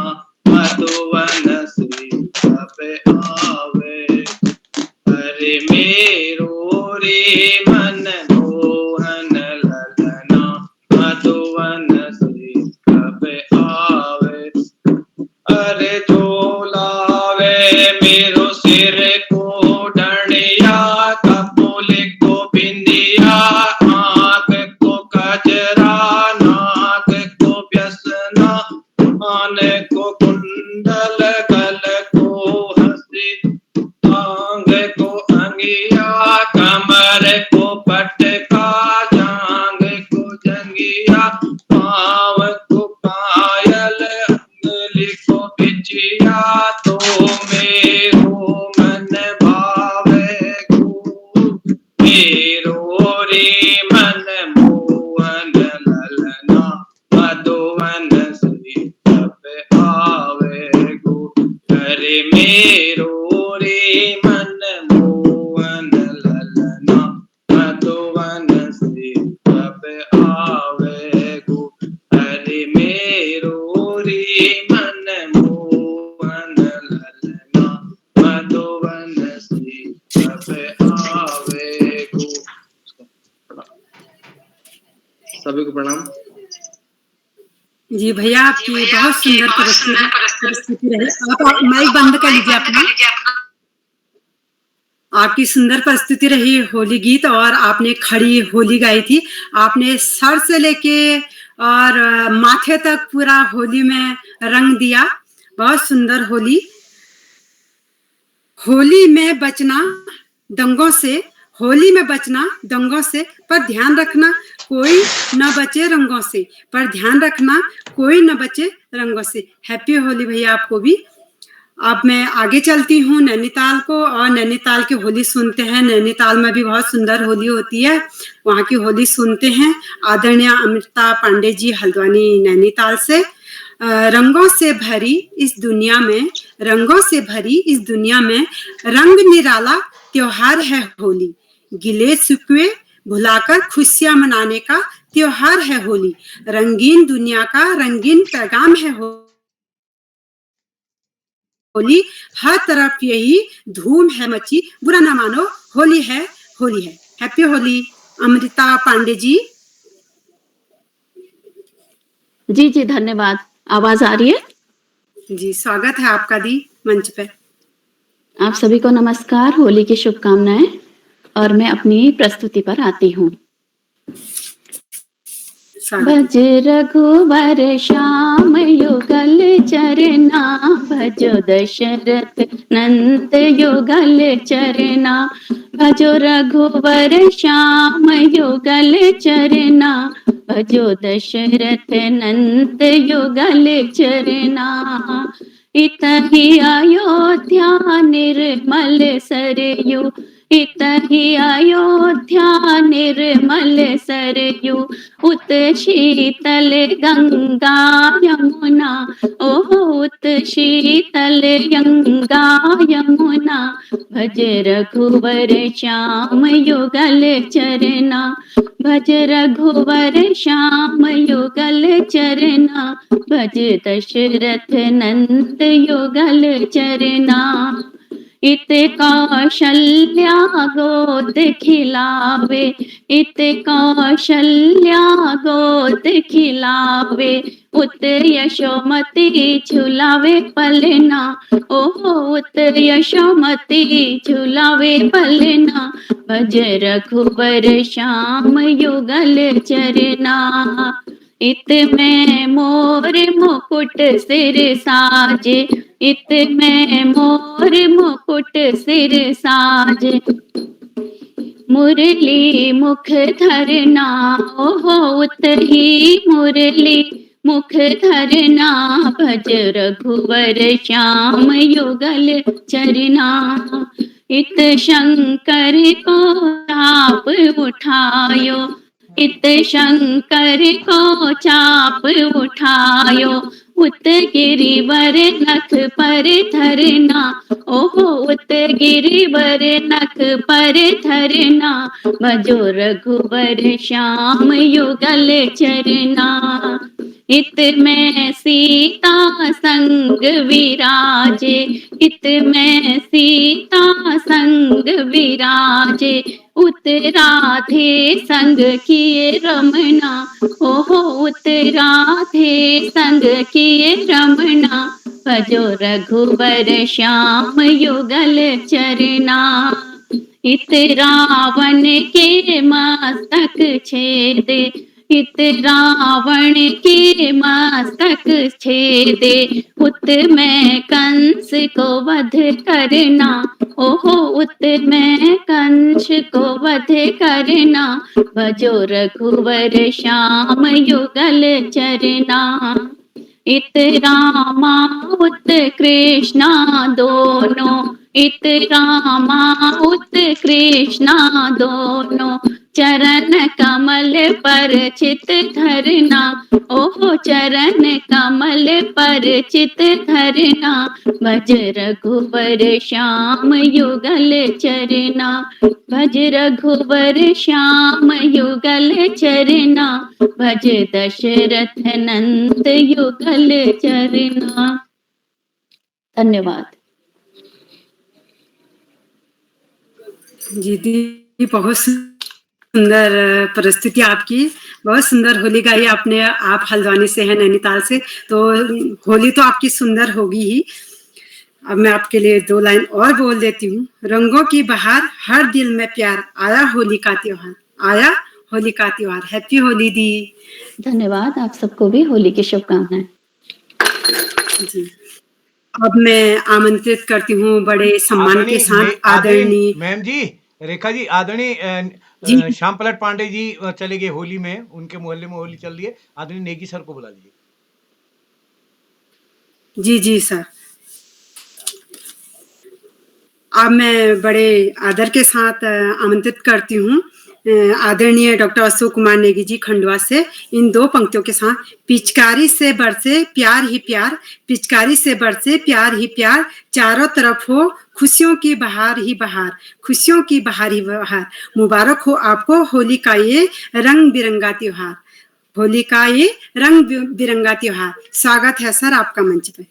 मधुवन से कब आवे। अरे मेरो रे मन मोहन ललना मधुवन से कब आवे। अरे झोलावे मेरो सिर को डंडिया, कपोल को बिंदिया, आंख को कजरा, नाक को व्यसना, कान को कुंडल, गल को हंसी, टांग को अंगिया, कमर को पटका, जांग को जंगिया, पाँव को पायल, अंगुली को बिछिया, तो मेरो मन भावे गो। मेरो रे मन मोहन ललना मधुवन से कब आवे गो। अरे मेरो रे मन मोहन ललना मधुवन से कब आवे गो। अरे मेरो रे मन मोहन ललना मधुवन से कब आवे गो। सभी को प्रणाम। जी भैया, आपकी बहुत सुंदर प्रस्तुति रही। आप माइक बंद कर लीजिए अपना। आपकी सुंदर प्रस्तुति रही होली गीत, और आपने खड़ी होली गाई थी। आपने सर से लेके और माथे तक पूरा होली में रंग दिया। बहुत सुंदर होली। होली में बचना दंगों से, होली में बचना दंगों से, पर ध्यान रखना कोई न बचे रंगों से, पर ध्यान रखना कोई न बचे रंगों से। हैप्पी होली भैया आपको भी। अब मैं आगे चलती हूँ नैनीताल को, और नैनीताल की होली सुनते हैं। नैनीताल में भी बहुत सुंदर होली होती है, वहाँ की होली सुनते हैं। आदरणीय अमृता पांडे जी हल्द्वानी नैनीताल से। रंगों से भरी इस दुनिया में, रंगों से भरी इस दुनिया में रंग निराला त्योहार है होली। गिले शिकवे भुलाकर खुशियां मनाने का त्योहार है होली। रंगीन दुनिया का रंगीन पैगाम है होली। हर तरफ यही धूम है मची, बुरा ना मानो होली है, होली है। हैप्पी होली अमृता पांडे जी। जी जी धन्यवाद। आवाज आ रही है? जी स्वागत है आपका दी मंच पे। आप सभी को नमस्कार, होली की शुभकामनाएं। और मैं अपनी प्रस्तुति पर आती हूँ। भज रघुवर श्याम युगल चरना, भजो दशरथ नंद युगल चरना। भजो रघुवर श्याम युगल चरना, भजो दशरथ नंद युगल चरना। इतहि अयोध्या निर्मल सरयू, इतहि अयोध्या निर्मल सरयू। उत शीतल गंगा यमुना, ओहो उत शीतल गंगा यमुना। भज रघुवर श्याम युगल चरना, भज रघुवर श्याम युगल चरना। भज दशरथ नंद युगल चरना। इत कौशल्या गोद खिलावे, इत कौशल्या गोद खिलावे। उत यशोमती झुलावे पलना, ओहो उत यशोमती झुलावे पलना। भज रघुवर श्याम युगल चरना। इत में मोर मुकुट सिर साजे, इत में मोर मुकुट सिर साजे। मुरली मुख धरना, ओहो उत ही मुरली मुख धरना। भज रघुवर श्याम युगल चरना। इत शंकर को चाप उठायो, इत शंकर को चाप उठायो। उत गिरिवर नथ पर धरना, ओहो उत गिरिवर नख पर धरना, भजो रघुवर श्याम युगल चरना। इत में सीता संग विराजे, इत में सीता संग विराजे, उत राधे संग किए रमना, ओहो उत राधे संग किए रमना, भजो रघुवर श्याम युगल चरना। इत रावण के मस्तक छेदे, इत रावण के मस्तक छेदे, उत में कंस को वध करना, ओहो उत में कंस को वध करना, भजो रघुवर श्याम युगल चरना। इत रामा उत कृष्णा दोनों, इत रामा उत कृष्णा दोनों, चरण कमल पर चित धरना, ओहो चरण कमल पर चित धरना, भज रघुवर श्याम युगल चरना, भज रघुवर श्याम युगल चरना, भज दशरथ नंद युगल चरना। धन्यवाद। जी दी, बहुत सुंदर प्रस्तुति आपकी, बहुत सुंदर होली गाई आपने। आप हल्द्वानी से हैं, नैनीताल से, तो होली तो आपकी सुंदर होगी ही। अब मैं आपके लिए 2 लाइन और बोल देती हूँ। रंगों की बहार, हर दिल में प्यार, आया होली का त्योहार, आया होली का त्योहार। हैप्पी होली दी। धन्यवाद। आप सबको भी होली की शुभकामनाएं। जी, अब मैं आमंत्रित करती हूँ बड़े सम्मान के साथ आदरणीय मैम जी, रेखा जी, आदरणीय श्याम पलट पांडे जी चले गए होली में, उनके मोहल्ले में होली चल रही है। आदरणीय नेगी सर को बुला लीजिए। जी जी सर। अब मैं बड़े आदर के साथ आमंत्रित करती हूँ आदरणीय डॉक्टर अशोक कुमार नेगी जी खंडवा से, इन 2 पंक्तियों के साथ। पिचकारी से बरसे प्यार ही प्यार, पिचकारी से बरसे प्यार ही प्यार, चारों तरफ हो खुशियों की बहार ही बहार, खुशियों की बहार ही बहार। मुबारक हो आपको होली का ये रंग बिरंगा त्योहार, होली का ये रंग बिरंगा त्योहार। स्वागत है सर आपका मंच पे।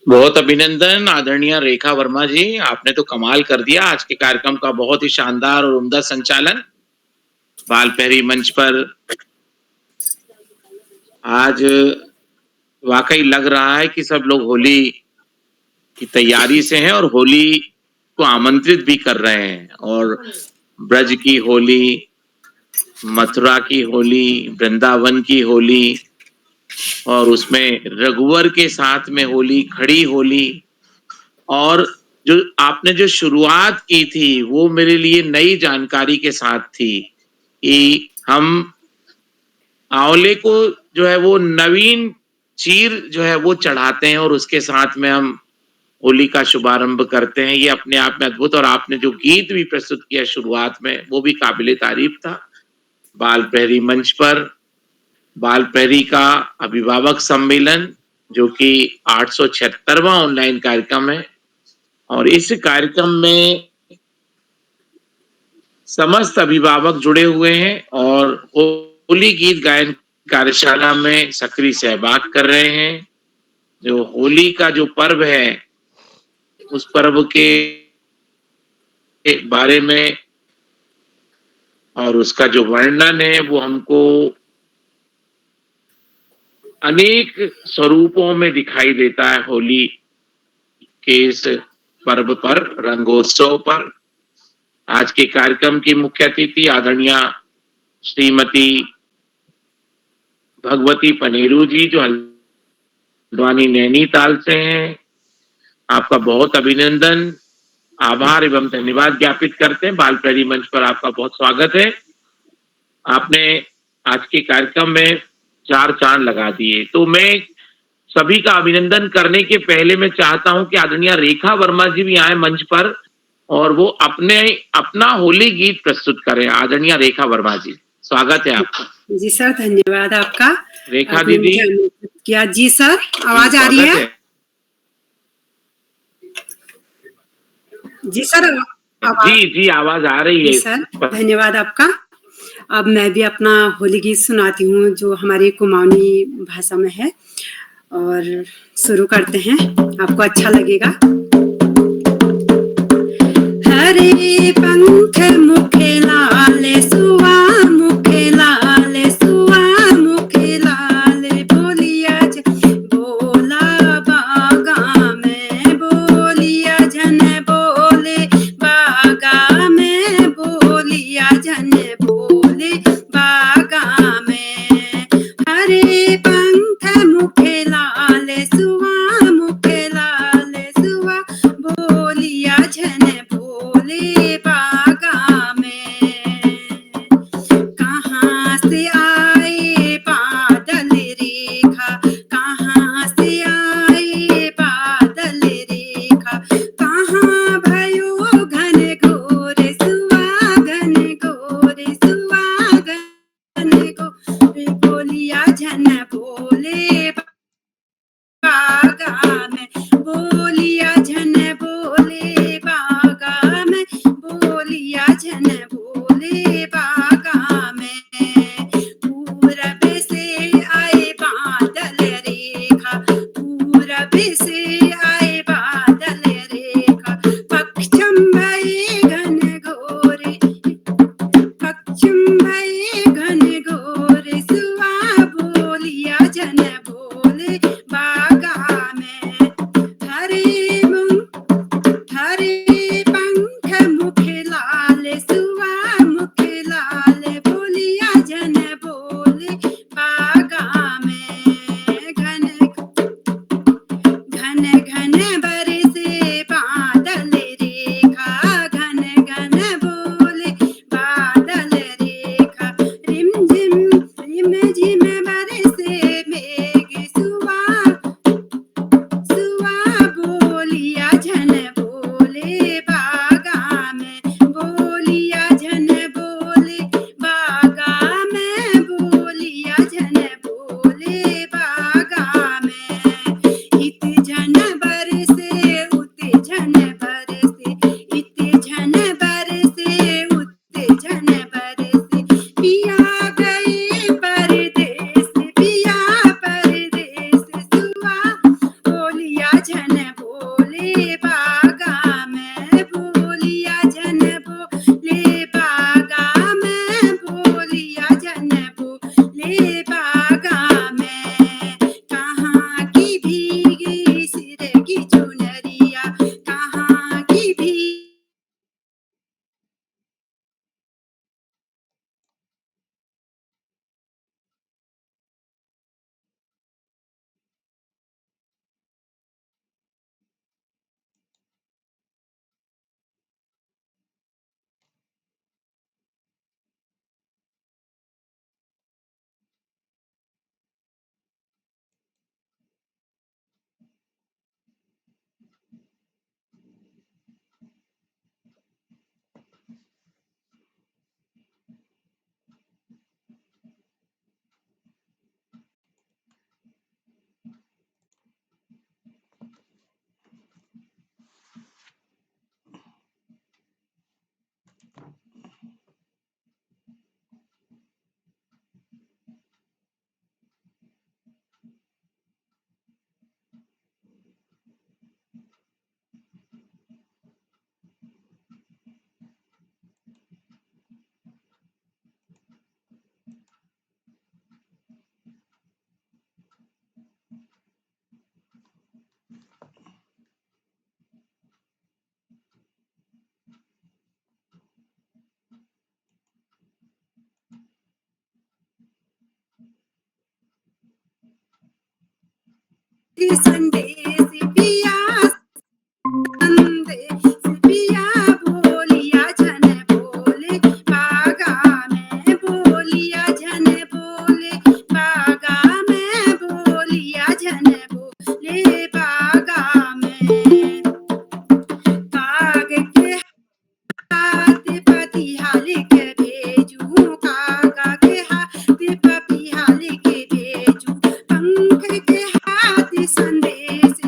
बहुत अभिनंदन आदरणीय रेखा वर्मा जी, आपने तो कमाल कर दिया। आज के कार्यक्रम का बहुत ही शानदार और उम्दा संचालन बाल पहरी मंच पर। आज वाकई लग रहा है कि सब लोग होली की तैयारी से हैं और होली को आमंत्रित भी कर रहे हैं। और ब्रज की होली, मथुरा की होली, वृंदावन की होली, और उसमें रघुवर के साथ में होली, खड़ी होली। और जो आपने जो शुरुआत की थी वो मेरे लिए नई जानकारी के साथ थी कि हम आंवले को जो है वो नवीन चीर जो है वो चढ़ाते हैं और उसके साथ में हम होली का शुभारंभ करते हैं। ये अपने आप में अद्भुत। और आपने जो गीत भी प्रस्तुत किया शुरुआत में वो भी काबिले तारीफ था। बाल प्रहरी मंच पर बाल प्रहरी का अभिभावक सम्मेलन जो कि 876वां ऑनलाइन कार्यक्रम है, और इस कार्यक्रम में समस्त अभिभावक जुड़े हुए हैं और होली गीत गायन कार्यशाला में सक्रिय सहभाग कर रहे हैं। जो होली का जो पर्व है उस पर्व के बारे में और उसका जो वर्णन है वो हमको अनेक स्वरूपों में दिखाई देता है। होली के इस पर्व पर, रंगोत्सव पर आज के कार्यक्रम की मुख्य अतिथि आदरणीय श्रीमती भगवती पनेरू जी जो हल्द्वानी नैनीताल से हैं। आपका बहुत अभिनंदन, आभार एवं धन्यवाद ज्ञापित करते हैं। बाल प्रहरी मंच पर आपका बहुत स्वागत है। आपने आज के कार्यक्रम में 4 चांद लगा दिए। तो मैं सभी का अभिनंदन करने के पहले मैं चाहता हूं कि आदरणीय रेखा वर्मा जी भी आए मंच पर और वो अपना होली गीत प्रस्तुत करें। आदरणीय रेखा वर्मा जी, स्वागत है आपका। जी सर, धन्यवाद आपका। रेखा दीदी क्या जी सर, आवाज आ रही है? जी सर, आवाज जी जी आवाज आ रही जी है। सर, धन्यवाद आपका। अब मैं भी अपना होली गीत सुनाती हूँ जो हमारी कुमाऊनी भाषा में है और शुरू करते हैं, आपको अच्छा लगेगा। हरे पंख मुखे लाले सुआ मुखे लाले सुआ मुखे लाले बोलिया बोला बागा में बोलिया जन बोले बागा में बोलिया जन बोले बागा में हरे पंख मुखे लाले सुआ मुखे लाले सुआ बोलिया जन बोले बागा में कहाँ से आए बादल रेखा कहाँ से आए बादल रेखा कहाँ भयो घन घोर सुहागन घोर सुहागन घोर बोलिया जन बोले बागा में बोलिया जन बोले बागा में बोलिया जन बोले बागा में पूरब से आए बादल रेखा पूरब से आए बादल रेखा पक्षम भये घन घोरे पक्षम भये घन घोरे सुआ बोलिया जन बोले बागा में हरे पंख मुखे लाले सुआ मुखे लाले बोलिया जन बोले बागा में घन घन घन बरसे बादल रेखा घन घन बोले बादल रेखा रिम झिम बरसे मेघ सुआ सुआ बोलिया जन बोले बागा में बोलिया जन बोले बागा में बोलिया जन बोले बागा में इत जन बरसे उत जन बरसे इत जन बरसे उत जन बरसे पिया गए परदेस पिया परदेस सुआ बोलिया जन बोले बागा में बोलिया जन बोले बागा में बोलिया जन बोले बागा में कहाँ की भीगी सिर की चुनरिया कहाँ की भी संदेश पिया संदेश पिया बोलिया जन बोले बागा में बोलिया जन बोले बागा में बोलिया जन बोले बागा में काग के हाथ पतिया लिख भेजू कागा के हाथ पपिया लिख भेजू पंख के हाथ संदेश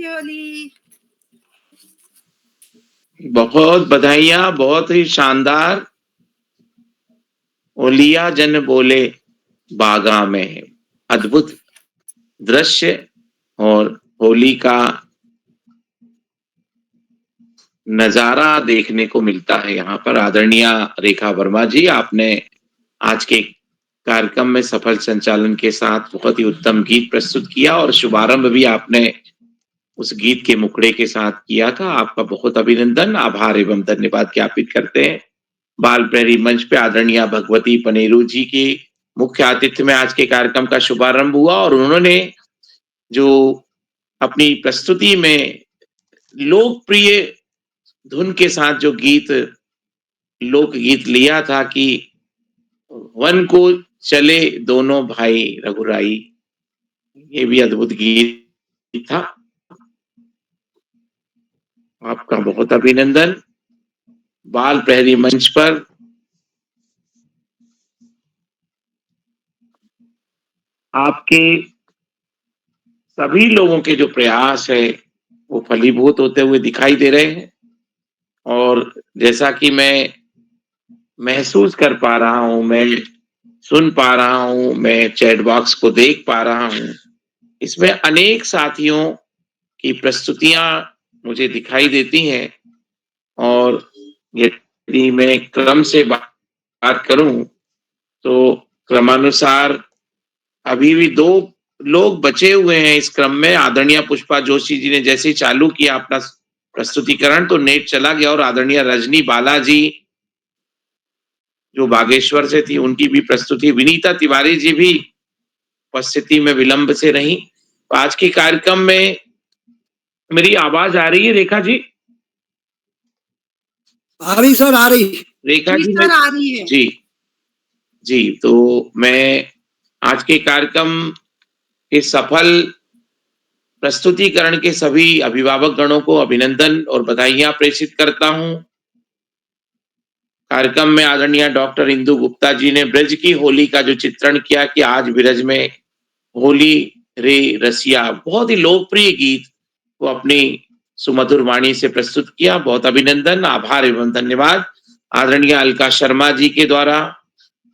होली। बहुत बधाइयां, बहुत ही शानदार। ओलिया जन बोले बागा में, अद्भुत दृश्य और होली का नजारा देखने को मिलता है यहाँ पर। आदरणीय रेखा वर्मा जी, आपने आज के कार्यक्रम में सफल संचालन के साथ बहुत ही उत्तम गीत प्रस्तुत किया और शुभारंभ भी आपने उस गीत के मुखड़े के साथ किया था। आपका बहुत अभिनंदन, आभार एवं धन्यवाद ज्ञापित करते हैं। बाल प्रहरी मंच पे आदरणीय भगवती पनेरू जी की मुख्य आतिथ्य में आज के कार्यक्रम का शुभारंभ हुआ और उन्होंने जो अपनी प्रस्तुति में लोकप्रिय धुन के साथ जो गीत लोकगीत लिया था कि वन को चले दोनों भाई रघुराई, ये भी अद्भुत गीत था। आपका बहुत अभिनंदन। बाल प्रहरी मंच पर आपके सभी लोगों के जो प्रयास है वो फलीभूत होते हुए दिखाई दे रहे हैं और जैसा कि मैं महसूस कर पा रहा हूं, मैं सुन पा रहा हूं, मैं चैट बॉक्स को देख पा रहा हूं, इसमें अनेक साथियों की प्रस्तुतियां मुझे दिखाई देती हैं और यदि मैं क्रम से बात करूं तो क्रमानुसार अभी भी 2 लोग बचे हुए हैं इस क्रम में। आदरणीय पुष्पा जोशी जी ने जैसे ही चालू किया अपना प्रस्तुतिकरण तो नेट चला गया और आदरणीय रजनी बालाजी जो बागेश्वर से थी उनकी भी प्रस्तुति, विनीता तिवारी जी भी उपस्थिति में विलंब से रही। आज के कार्यक्रम में मेरी आवाज आ रही है रेखा जी? आ रही सर, आ रही। रेखा जी सर आ रही है। जी जी, तो मैं आज के कार्यक्रम के सफल प्रस्तुतिकरण के सभी अभिभावक गणों को अभिनंदन और बधाइयां प्रेषित करता हूं। कार्यक्रम में आदरणीय डॉक्टर इंदु गुप्ता जी ने ब्रज की होली का जो चित्रण किया कि आज ब्रज में होली रे रसिया, बहुत ही लोकप्रिय गीत वो अपनी सुमधुर वाणी से प्रस्तुत किया। बहुत अभिनंदन, आभार एवं धन्यवाद। आदरणीय अलका शर्मा जी के द्वारा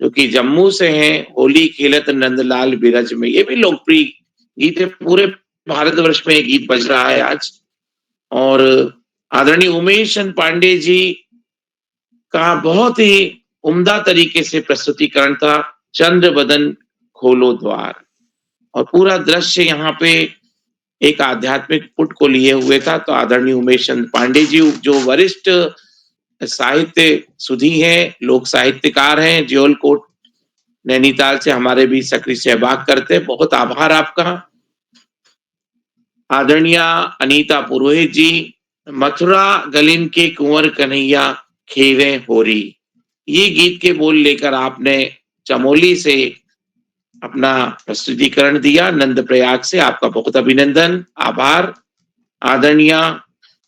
जो कि जम्मू से हैं, होली खेलत नंदलाल बिरज में, ये भी लोकप्रिय गीत है, पूरे भारतवर्ष में ये गीत बज रहा है आज। और आदरणीय उमेश चंद पांडे जी का बहुत ही उम्दा तरीके से प्रस्तुतिकरण था, चंद्र बदन खोलो द्वार, और पूरा दृश्य यहाँ पे एक आध्यात्मिक पुट को लिए हुए था। तो आदरणीय उमेश चंद पांडे जी जो वरिष्ठ साहित्य सुधी हैं, लोक साहित्यकार हैं, जियोल कोट नैनीताल से हमारे भी सक्रिय सहभाग करते हैं, बहुत आभार आपका। आदरणीय अनीता पुरोहित जी, मथुरा गलिन के कुंवर कन्हैया खेवे होरी, ये गीत के बोल लेकर आपने चमोली से अपना प्रस्तुतिकरण दिया, नंद प्रयाग से, आपका बहुत अभिनंदन, आभार। आदरणीय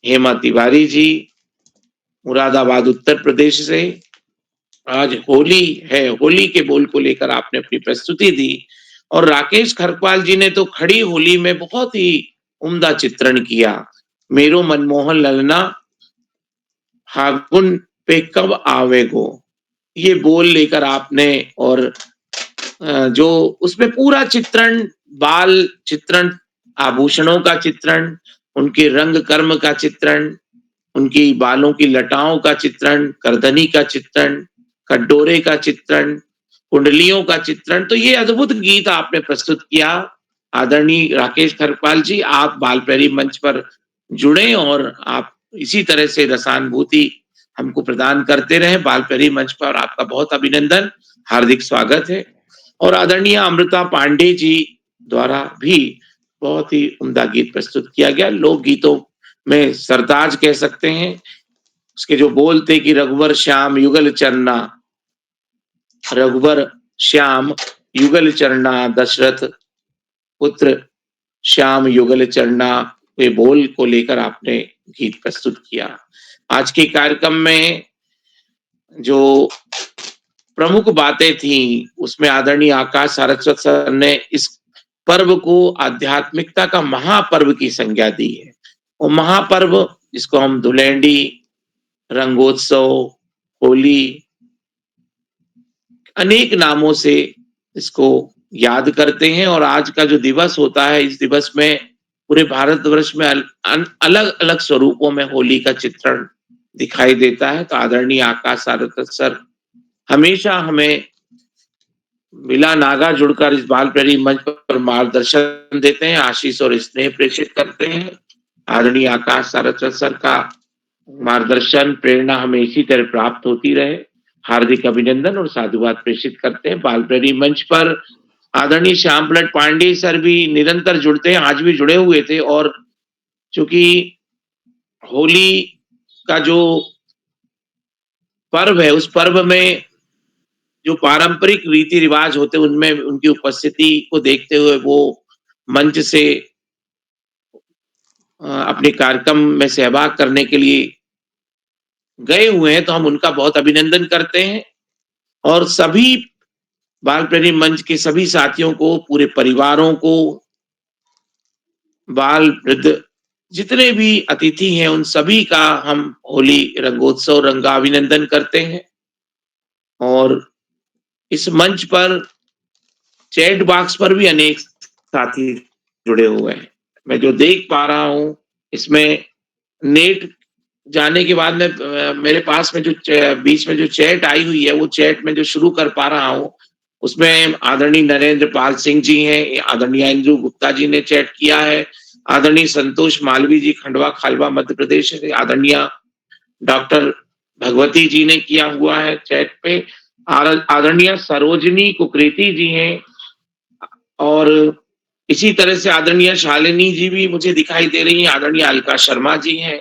हेमा तिवारी जी मुरादाबाद उत्तर प्रदेश से, आज होली है, होली के बोल को लेकर आपने अपनी प्रस्तुति दी। और राकेश खरपाल जी ने तो खड़ी होली में बहुत ही उम्दा चित्रण किया, मेरो मनमोहन ललना फागुन पे कब आवेगो, ये बोल लेकर आपने, और जो उसमें पूरा चित्रण, बाल चित्रण, आभूषणों का चित्रण, उनके रंग कर्म का चित्रण, उनकी बालों की लटाओं का चित्रण, करधनी का चित्रण, कटोरे का चित्रण, कुंडलियों का चित्रण, तो ये अद्भुत गीत आपने प्रस्तुत किया। आदरणीय राकेश खरपाल जी, आप बाल प्रहरी मंच पर जुड़े और आप इसी तरह से रसानुभूति हमको प्रदान करते रहे बाल प्रहरी मंच पर, आपका बहुत अभिनंदन, हार्दिक स्वागत है। और आदरणीय अमृता पांडे जी द्वारा भी बहुत ही उम्दा गीत प्रस्तुत किया गया, लोक गीतों में सरताज कह सकते हैं। उसके जो बोल थे कि रघुवर श्याम युगल चरना, रघुवर श्याम युगल चरना, दशरथ पुत्र श्याम युगल चरना, वे बोल को लेकर आपने गीत प्रस्तुत किया। आज के कार्यक्रम में जो प्रमुख बातें थी उसमें आदरणीय आकाश सारस्वत सर ने इस पर्व को आध्यात्मिकता का महापर्व की संज्ञा दी है। और महापर्व जिसको हम धुलेंडी, रंगोत्सव, होली, अनेक नामों से इसको याद करते हैं। और आज का जो दिवस होता है, इस दिवस में पूरे भारतवर्ष में अलग अलग स्वरूपों में होली का चित्रण दिखाई देता है। तो आदरणीय आकाश सारस्वत सर हमेशा हमें बिला नागा जुड़कर इस बाल प्रेरी मंच पर मार्गदर्शन देते हैं, आशीष और स्नेह प्रेषित करते हैं। आदरणीय आकाश सारस्वत सर का मार्गदर्शन, प्रेरणा हमें इसी तरह प्राप्त होती रहे। हार्दिक अभिनंदन और साधुवाद प्रेषित करते हैं। बाल प्रेरी मंच पर आदरणीय श्याम प्रसाद पांडे सर भी निरंतर जुड़ते हैं, आज भी जुड़े हुए थे। और चूंकि होली का जो पर्व है, उस पर्व में जो पारंपरिक रीति रिवाज होते हैं, उनमें उनकी उपस्थिति को देखते हुए वो मंच से अपने कार्यक्रम में सहभाग करने के लिए गए हुए हैं, तो हम उनका बहुत अभिनंदन करते हैं। और सभी बाल प्रेरी मंच के सभी साथियों को, पूरे परिवारों को, बाल वृद्ध जितने भी अतिथि हैं, उन सभी का हम होली रंगोत्सव रंगाभिनंदन करते हैं। और इस मंच पर चैट बॉक्स पर भी अनेक साथी जुड़े हुए हैं। मैं जो देख पा रहा हूं, इसमें नेट जाने के बाद में मेरे पास में जो बीच में जो चैट आई हुई है, वो चैट में जो शुरू कर पा रहा हूं, उसमें आदरणीय नरेंद्र पाल सिंह जी हैं, आदरणीय इंद्रू गुप्ता जी ने चैट किया है, आदरणीय संतोष मालवी जी खंडवा खालवा मध्य प्रदेश से, आदरणीय डॉक्टर भगवती जी ने किया हुआ है चैट पे, आदरणीय सरोजनी कुकरेती जी हैं, और इसी तरह से आदरणीय शालिनी जी भी मुझे दिखाई दे रही हैं, आदरणीय अलका शर्मा जी हैं।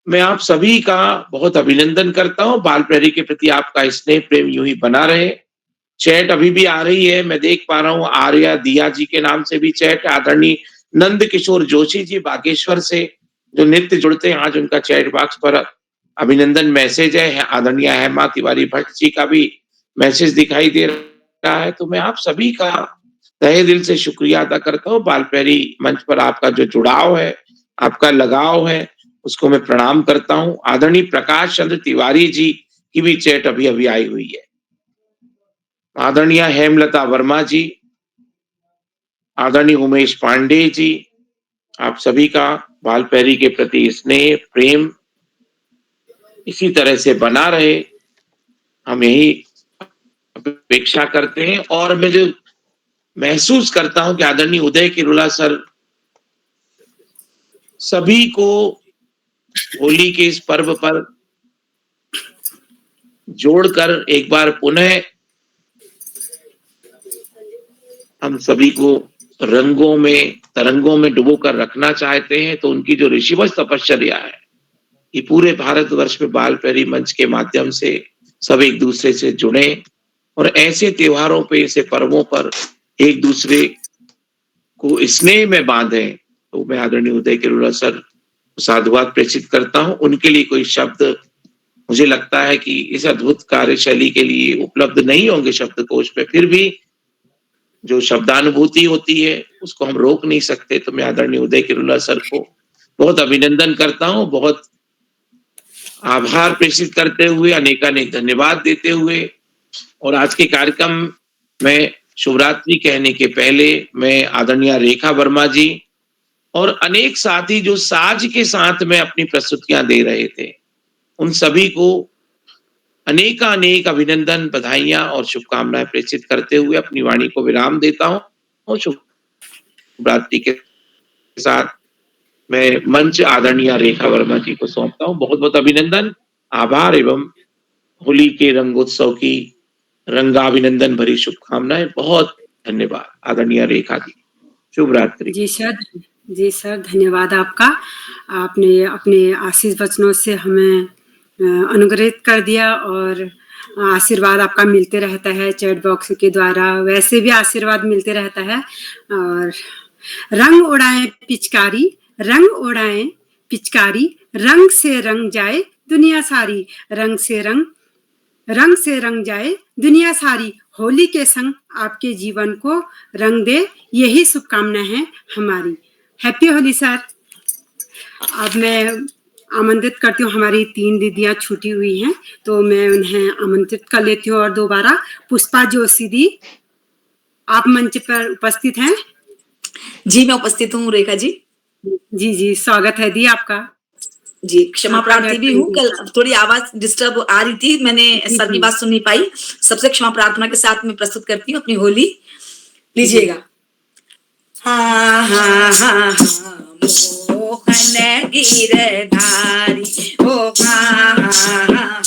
मैं आप सभी का बहुत अभिनंदन करता हूं। बाल प्रेरी के प्रति आपका स्नेह प्रेम यूं ही बना रहे। चैट अभी भी आ रही है, मैं देख पा रहा हूं, आर्या दिया जी के नाम से भी चैट, आदरणीय नंद किशोर जोशी जी बागेश्वर से जो नित्य जुड़ते हैं, आज उनका चैट बॉक्स पर अभिनंदन मैसेज है। आदरणीय हेमा तिवारी भट्ट जी का भी मैसेज दिखाई दे रहा है। तो मैं आप सभी का तहे दिल से शुक्रिया अदा करता हूँ। बाल प्रेरी मंच पर आपका जो जुड़ाव है, आपका लगाव है, उसको मैं प्रणाम करता हूँ। आदरणीय प्रकाश चंद्र तिवारी जी की भी चैट अभी अभी आई हुई है। आदरणीय हेमलता वर्मा जी, आदरणीय उमेश पांडे जी, आप सभी का बाल प्रेरी के प्रति स्नेह प्रेम इसी तरह से बना रहे, हम यही अपेक्षा करते हैं। और मैं जो महसूस करता हूं कि आदरणीय उदय किरोला सर सभी को होली के इस पर्व पर जोड़कर एक बार पुनः हम सभी को रंगों में, तरंगों में डुबो कर रखना चाहते हैं। तो उनकी जो ऋषिवश तपश्चर्या है, ये पूरे भारतवर्ष में बाल प्रेरी मंच के माध्यम से सब एक दूसरे से जुड़े और ऐसे त्योहारों पे, ऐसे पर्वों पर एक दूसरे को स्नेह में बांधे। तो मैं आदरणीय उदय किरोला सर साधुवाद प्रेषित करता हूं। उनके लिए कोई शब्द मुझे लगता है कि इस अद्भुत कार्यशैली के लिए उपलब्ध नहीं होंगे शब्दकोश में, फिर भी जो शब्दानुभूति होती है उसको हम रोक नहीं सकते। तो मैं आदरणीय उदय किरोला सर को बहुत अभिनंदन करता हूं, बहुत आभार प्रेषित करते हुए, अनेकानेक धन्यवाद देते हुए। और आज के कार्यक्रम में शुभरात्रि कहने के पहले मैं आदरणीय रेखा वर्मा जी और अनेक साथी जो साज के साथ में अपनी प्रस्तुतियां दे रहे थे, उन सभी को अनेकानेक अभिनंदन, बधाइयां और शुभकामनाएं प्रेषित करते हुए अपनी वाणी को विराम देता हूं। और शुभरात्रि के साथ मैं मंच आदरणीय रेखा वर्मा जी को सौंपता हूं। बहुत बहुत अभिनंदन, आभार एवं होली के रंगोत्सव की रंगाभिनंदन भरी शुभकामनाएं। बहुत धन्यवाद आदरणीय रेखा जी। शुभ रात्रि। जी सर, धन्यवाद आपका। आपने अपने आशीष वचनों से हमें अनुग्रहित कर दिया और आशीर्वाद आपका मिलते रहता है चैट बॉक्स के द्वारा, वैसे भी आशीर्वाद मिलते रहता है। और रंग उड़ाएं पिचकारी, रंग उड़ाएं पिचकारी, रंग से रंग जाए दुनिया सारी, रंग से रंग रंग से रंग जाए दुनिया सारी, होली के संग आपके जीवन को रंग दे, यही शुभकामना है हमारी। Happy Holi sir. अब मैं आमंत्रित करती हूँ, हमारी 3 दीदियाँ छूटी हुई हैं तो मैं उन्हें आमंत्रित कर लेती हूँ। और दोबारा पुष्पा जोशी दी, आप मंच पर उपस्थित हैं? जी मैं उपस्थित हूँ रेखा जी। जी स्वागत है दी आपका। जी क्षमा प्रार्थी भी हूँ, कल थोड़ी आवाज डिस्टर्ब आ रही थी, मैंने सर की बात सुन नहीं पाई। सबसे क्षमा प्रार्थना के साथ मैं प्रस्तुत करती हूँ अपनी होली। लीजिएगा। हाँ हाँ हाँ मोहन गिरधारी, ओ हाँ हाँ हाँ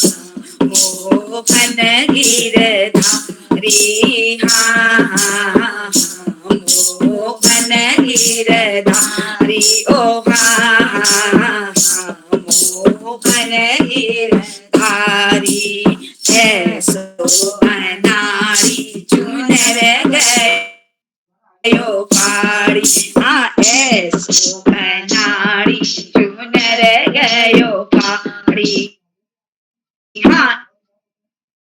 मोहन गिरधारी, हाँ हाँ हाँ मोहन गिरधारी, ओ हाँ हाँ हाँ मोहन गिरधारी, ऐसो अनाड़ी चुनर गयो पाड़ी, हाँ ऐसो अनाड़ी चुनर गयो पाड़ी, हाँ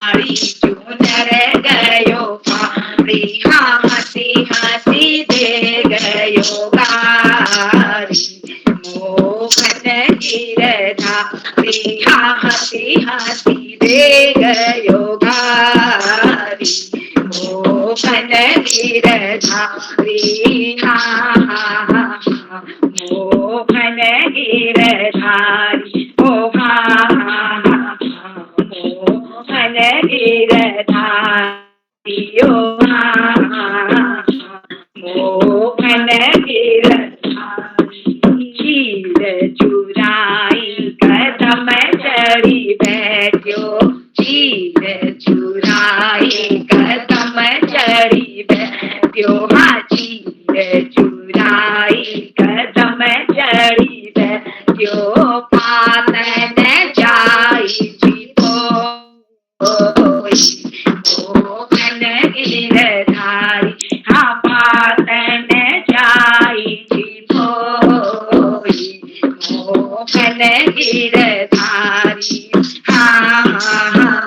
पाड़ी चुनर गयो पाड़ी, हाँ हंसी हंसी दे गयो गारी, मोहन गिरधारी, हाँ हंसी हंसी दे गयो गारी, मोहन गिरधारी, हाँ हाँ हाँ मोहन गिरधारी, ओ हाँ हाँ हाँ मोहन गिरधारी, ओ हाँ हाँ हाँ मोहन गिरधारी, चीर चुराई कदम चढ़ी बैठ्यो, चीर चुराई कदम चढ़ी बैठ्यो, हाँ चीर चुराई कदम चढ़ी बैठ्यो, पातन जाई जीतो मोहन गिरधारी, हाँ पातन जाई जीतो मोहन गिरधारी, हाँ हाँ हाँ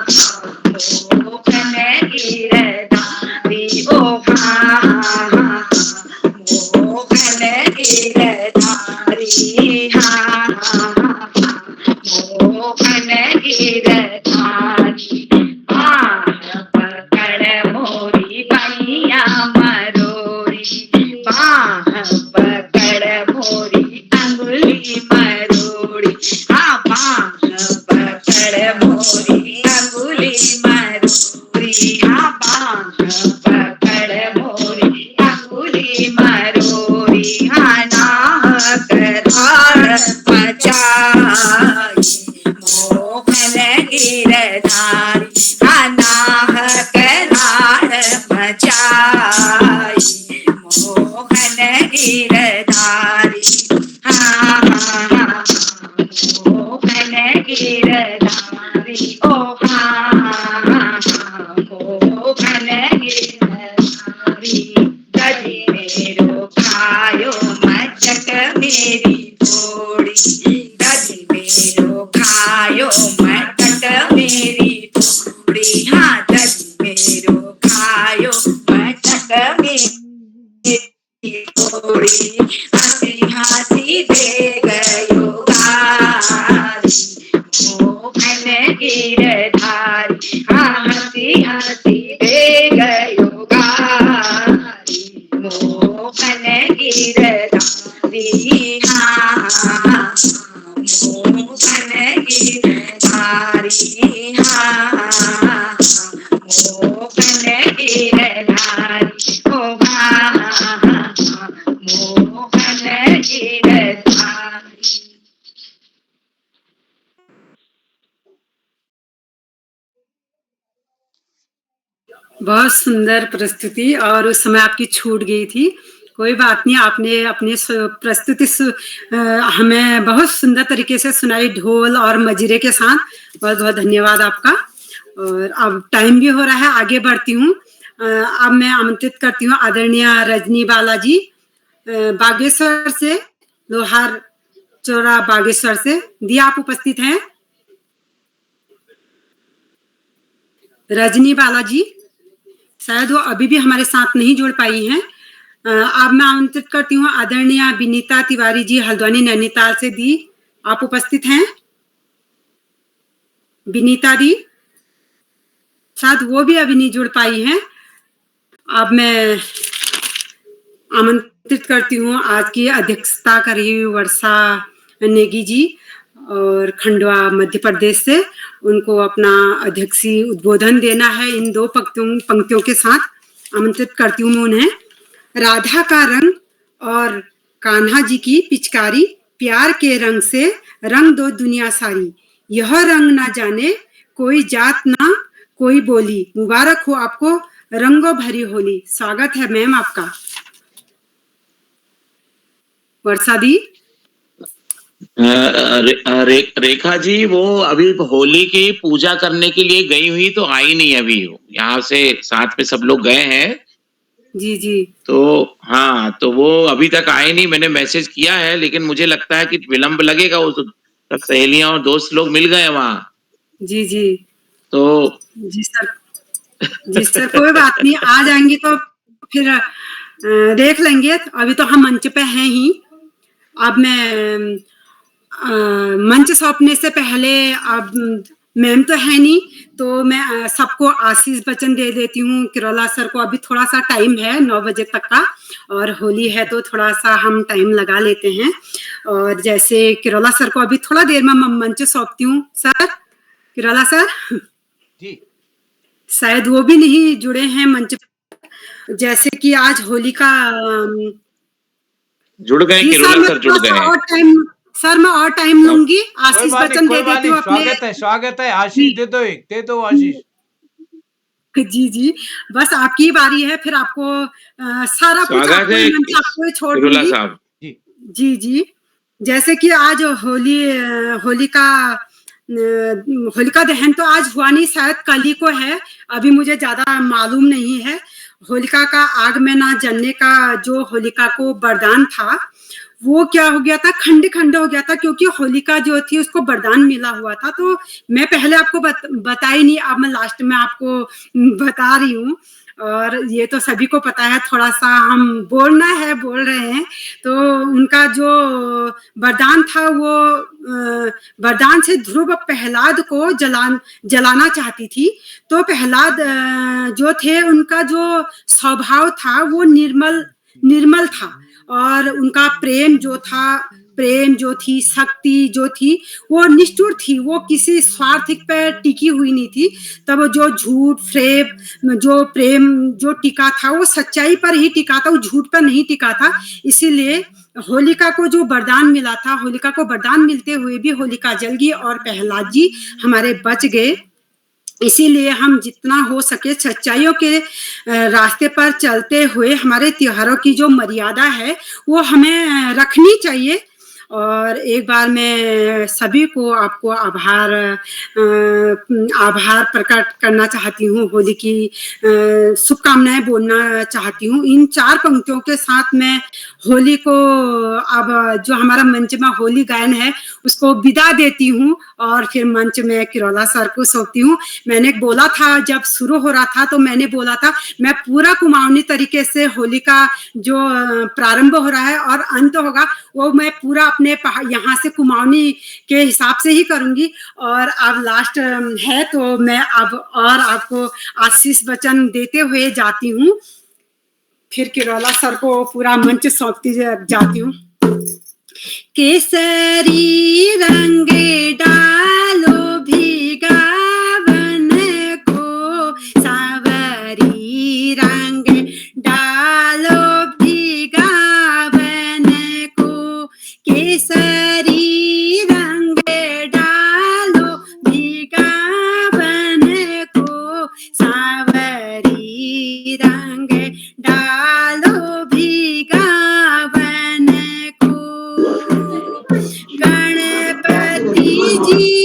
मोहन गिरधारी, ओ हाँ हाँ हाँ मोहन गिरधारी, हाँ हाँ हाँ मोहन गिरधारी, बाह पकड़ मोरी बैया मरोरी, बाह पकड़ मोरी अंगुली मरोड़ी, हाँ बाह पकड़ मोरी अंगुली मरोड़ी, हाँ बाह पकड़ मोरी अंगुली मरोड़ी, हाँ नाहक धार मचाई मोहन गिरधारी, हाँ नाहक धार मचाई मोहन गिरधारी, हाँ हाँ हाँ मोहन गिरधारी, ओ हाँ हाँ हाँ मोहन गिरधारी, गजी मेरो खायो मचक मेरी थोड़ी, गजी मेरो खायो मचक मेरी थोड़ी, हाँ गजी मेरो खायो मचक मेरी थोड़ी, हंसी हंसी दे गयो गारी, मोहन गिरधारी, हाँ हंसी हंसी दे गयो गारी, मोहन गिरधारी, हाँ हाँ मोहन गिरधारी, हाँ हाँ मोहन गिरधारी, ओ हाँ हाँ मोहन गिरधारी। बहुत सुंदर प्रस्तुति, और उस समय आपकी छूट गई थी, कोई बात नहीं, आपने अपनी प्रस्तुति हमें बहुत सुंदर तरीके से सुनाई, ढोल और मजीरे के साथ। बहुत बहुत धन्यवाद आपका। और अब टाइम भी हो रहा है, आगे बढ़ती हूँ। अब मैं आमंत्रित करती हूँ आदरणीय रजनी बालाजी, बागेश्वर से, लोहार चौरा बागेश्वर से। दी आप उपस्थित हैं? रजनी बालाजी, शायद वो अभी भी हमारे साथ नहीं जुड़ पाई हैं। अब मैं आमंत्रित करती हूँ आदरणीय विनीता तिवारी जी हल्द्वानी नैनीताल से। दी, आप उपस्थित हैं? विनीता दी, शायद वो भी अभी नहीं जुड़ पाई हैं। अब मैं आमंत्रित करती हूँ आज की अध्यक्षता कर रही वर्षा नेगी जी और खंडवा मध्य प्रदेश से। उनको अपना अध्यक्षीय उद्बोधन देना है इन 2 पंक्तियों के साथ। आमंत्रित करती हूँ मैं उन्हें। राधा का रंग और कान्हा जी की पिचकारी, प्यार के रंग से रंग दो दुनिया सारी, यह रंग ना जाने कोई जात ना कोई बोली, मुबारक हो आपको रंगों भरी होली। स्वागत है मैम आपका। वर्षा दी। रेखा जी वो अभी होली की पूजा करने के लिए गई हुई तो आई नहीं अभी, यहाँ से साथ में सब लोग गए हैं। जी जी। तो हाँ, तो वो अभी तक आए नहीं। मैंने मैसेज किया है लेकिन मुझे लगता है कि विलंब लगेगा। वो सब सहेलियां और दोस्त लोग मिल गए वहाँ। जी जी। तो जी सर, जी सर, कोई बात नहीं, आ जाएंगे तो फिर देख लेंगे। अभी तो हम मंच पे हैं ही। अब मैं मंच सौंपने से पहले, अब मैम तो है नहीं तो मैं सबको आशीष वचन दे देती हूँ। किरोला सर को अभी थोड़ा सा टाइम है 9 बजे तक का, और होली है तो थोड़ा सा हम टाइम लगा लेते हैं। और जैसे किरोला सर को अभी थोड़ा देर में मंच सौंपती हूँ। सर, किरोला सर जी, शायद वो भी नहीं जुड़े हैं मंच। जैसे कि आज होली का जुड़ गए, किरोला सर जुड़ गए हैं। सर मैं और टाइम लूंगी, आशीष वचन दे देती हूँ अपने। स्वागत है, आशीष दे दो आशीष। जी जी, बस आपकी बारी है, फिर आपको सारा कुछ आपको छोड़ दूंगी। जी जी, जैसे कि आज होलिका दहन तो आज हुआ नहीं, शायद कल ही को है, अभी मुझे ज्यादा मालूम नहीं है। होलिका का आग में ना जलने का जो होलिका को वरदान था वो क्या हो गया था, खंड खंड हो गया था, क्योंकि होलिका जो थी उसको वरदान मिला हुआ था। तो मैं पहले आपको बताई नहीं, अब मैं लास्ट में आपको बता रही हूँ। और ये तो सभी को पता है, थोड़ा सा हम बोल रहे हैं। तो उनका जो वरदान था वो वरदान से ध्रुव प्रहलाद को जलाना चाहती थी। तो प्रहलाद जो थे, उनका जो स्वभाव था वो निर्मल था, और उनका प्रेम जो थी, शक्ति जो थी वो निष्ठुर थी, वो किसी स्वार्थ पर टिकी हुई नहीं थी। तब जो झूठ जो प्रेम जो टिका था वो सच्चाई पर ही टिका था, वो झूठ पर नहीं टिका था। इसीलिए होलिका को जो वरदान मिला था, होलिका को वरदान मिलते हुए भी होलिका जल गई और प्रहलाद जी हमारे बच गए। इसीलिए हम जितना हो सके सच्चाइयों के रास्ते पर चलते हुए हमारे त्योहारों की जो मर्यादा है वो हमें रखनी चाहिए। और एक बार मैं सभी को आपको आभार प्रकट करना चाहती हूँ, होली की शुभकामनाएं बोलना चाहती हूँ। इन 4 पंक्तियों के साथ मैं होली को, अब जो हमारा मंच में होली गायन है उसको विदा देती हूँ, और फिर मंच में किरोला सर को सौंपती हूँ। मैंने बोला था जब शुरू हो रहा था, तो मैंने बोला था मैं पूरा कुमाऊनी तरीके से होली का जो प्रारंभ हो रहा है और अंत होगा वो मैं पूरा अपने यहाँ से कुमाऊनी के हिसाब से ही करूंगी। और अब लास्ट है तो मैं अब और आपको आशीष वचन देते हुए जाती हूँ, फिर किरोला सर को पूरा मंच सौंपती जाती हूँ। केसरी रंग डालो भिगावन को, सावरी रंग डालो भिगावन को, केसरी रंग डालो भिगावन को, सावरी रंग डालो भिगावन को। गणपति जी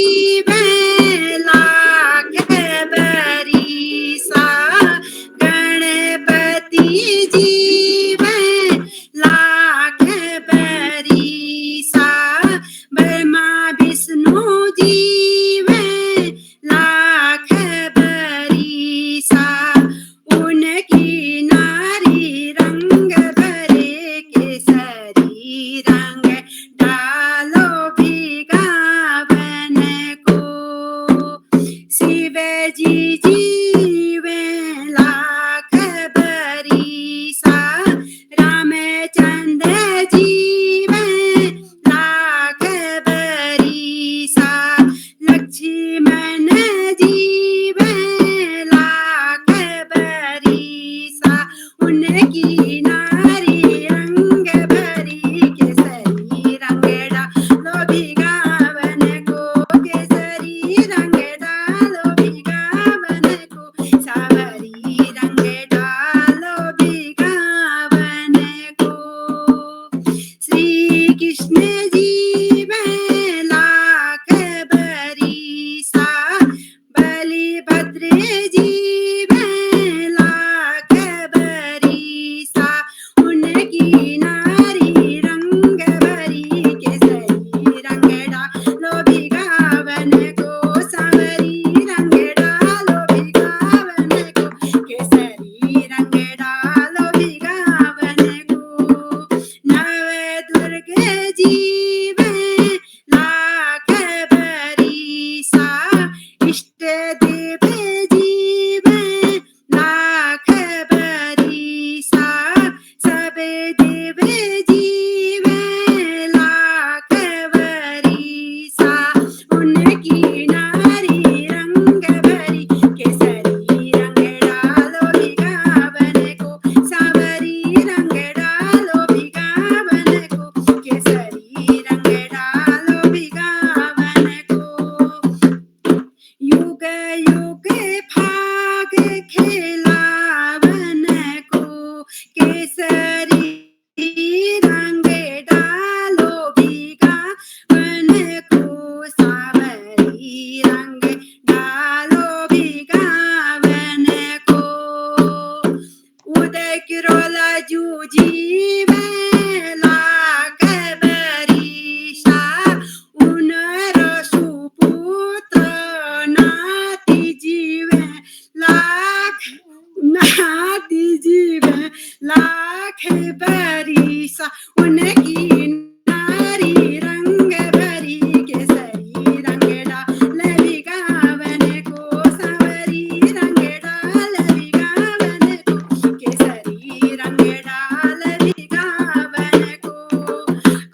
फागुन की नारी रंग भरी केसरी रंग डालवी गावन को सांवरी रंग डालवी गावन को केसरी रंग डालवी गावन को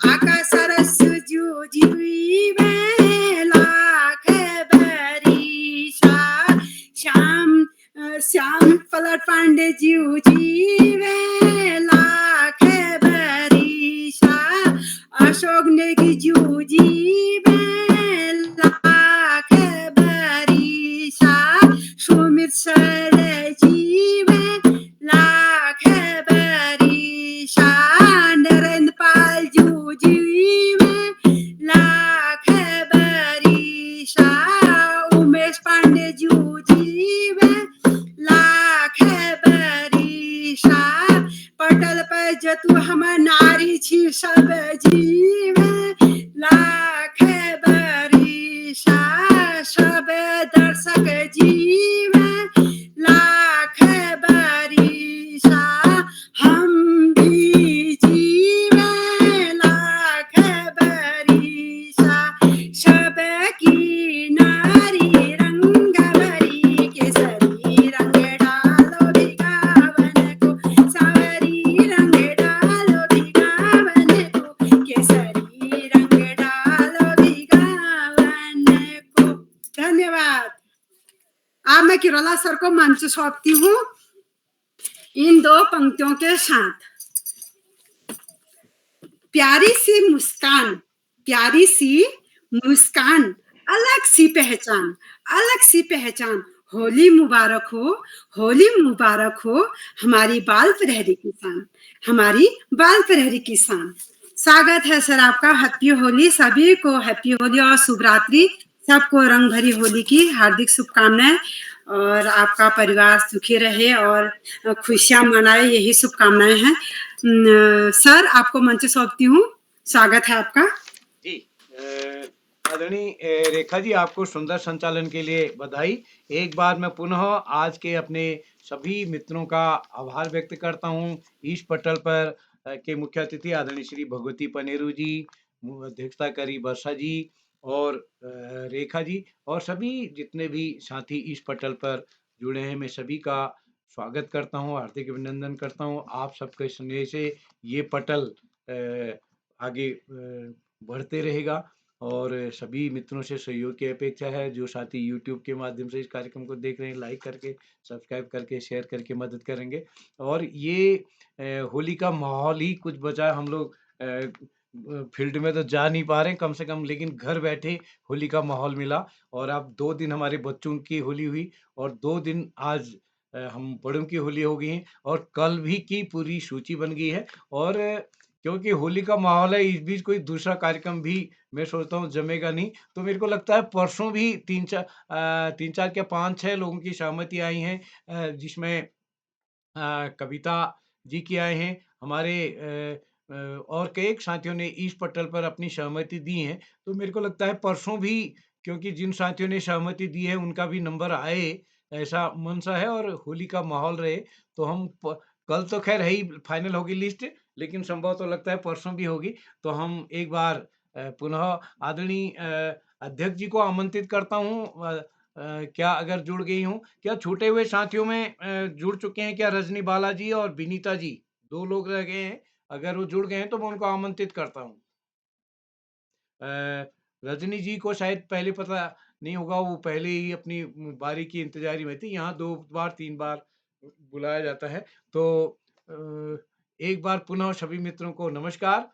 आका सरस जो जीवे लाख बरीशा श्याम श्याम पलट पांडे जीवे लाख बरीशा अशोक नेगी जीवे लाख बरीशा सुमित सर जीवे लाख बरीशा नरेंद्र पाल जीवे लाख बरीशा उमेश पांडे जीवे लाख बरीशा पटल पर जतु हम नारी छी सब जीवे लाख बरीशा सब दर्शक जीवे लाख बरीशा हम भी जीवे लाख बरीशा सब की नारी रंग भरी केसरी रंग डालो भिगावन को सांवरी रंग डालो भिगावन को केसरी रंग डालो भिगावन को। धन्यवाद। अब मैं किरोला सर को मंच सौंपती हूँ इन दो पंक्तियों के साथ। प्यारी सी मुस्कान, प्यारी सी मुस्कान, अलग सी पहचान, अलग सी पहचान। होली मुबारक हो, होली मुबारक हो हमारी बाल प्रहरी की शान, हमारी बाल प्रहरी की शान। स्वागत है सर आपका। हैप्पी होली सभी को, हैप्पी होली और शुभ रात्रि। सबको रंग भरी होली की हार्दिक शुभकामनाएं और आपका परिवार सुखी रहे और खुशियां मनाए, यही शुभकामनाएं हैं। सर आपको मंच सौंपती हूँ। स्वागत है आपका। जी आदरणीय रेखा जी, आपको सुंदर संचालन के लिए बधाई। एक बार मैं पुनः आज के अपने सभी मित्रों का आभार व्यक्त करता हूँ। इस पटल पर के मुख्य अतिथि आदरणीय श्री भगवती पनेरू जी, अध्यक्षता करी वर्षा जी और रेखा जी और सभी जितने भी साथी इस पटल पर जुड़े हैं, मैं सभी का स्वागत करता हूँ, हार्दिक अभिनंदन करता हूँ। आप सबके स्नेह से ये पटल आगे बढ़ते रहेगा और सभी मित्रों से सहयोग की अपेक्षा है। जो साथी YouTube के माध्यम से इस कार्यक्रम को देख रहे हैं, लाइक करके, सब्सक्राइब करके, शेयर करके मदद करेंगे। और ये होली का माहौल ही कुछ बचा है। हम लोग फील्ड में तो जा नहीं पा रहे हैं कम से कम, लेकिन घर बैठे होली का माहौल मिला। और अब 2 दिन हमारे बच्चों की होली हुई और 2 दिन आज हम बड़ों की होली हो गई है और कल भी की पूरी सूची बन गई है। और क्योंकि होली का माहौल है, इस बीच कोई दूसरा कार्यक्रम भी मैं सोचता हूँ जमेगा नहीं, तो मेरे को लगता है परसों भी 3-4 क्या 5-6 लोगों की सहमति आई हैं, जिसमें कविता जी की आए हैं, हमारे और कई साथियों ने इस पटल पर अपनी सहमति दी है। तो मेरे को लगता है परसों भी, क्योंकि जिन साथियों ने सहमति दी है उनका भी नंबर आए, ऐसा मनसा है और होली का माहौल रहे। तो हम कल तो खैर है ही, फाइनल होगी लिस्ट, लेकिन संभव तो लगता है परसों भी होगी। तो हम एक बार पुनः आदरणीय अध्यक्ष जी को आमंत्रित करता हूँ। क्या अगर जुड़ गई हूँ, क्या छूटे हुए साथियों में जुड़ चुके हैं क्या? रजनी बालाजी और विनीता जी 2 लोग रह गए हैं, अगर वो जुड़ गए हैं तो मैं उनको आमंत्रित करता हूँ। रजनी जी को शायद पहले पता नहीं होगा, वो पहले ही अपनी बारी की इंतजारी में थी। यहाँ 2 बार 3 बार बुलाया जाता है। तो एक बार पुनः सभी मित्रों को नमस्कार।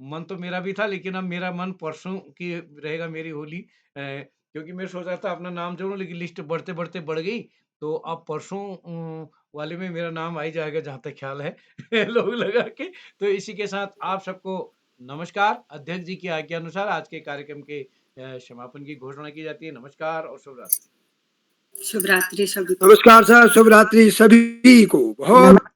मन तो मेरा भी था, लेकिन अब मेरा मन परसों की रहेगा मेरी होली, क्योंकि मैं सोच रहा था अपना नाम जोड़ूं, लेकिन लिस्ट बढ़ते बढ़ते बढ़ गई। तो अब परसों वाले में मेरा नाम आ ही जाएगा जहां तक ख्याल है लोग लगा के। तो इसी के साथ आप सबको नमस्कार। अध्यक्ष जी की आज्ञा अनुसार आज के कार्यक्रम के समापन की घोषणा की जाती है। नमस्कार और शुभ रात्रि। शुभ रात्रि सभी। नमस्कार सर, शुभ रात्रि सभी को। बहुत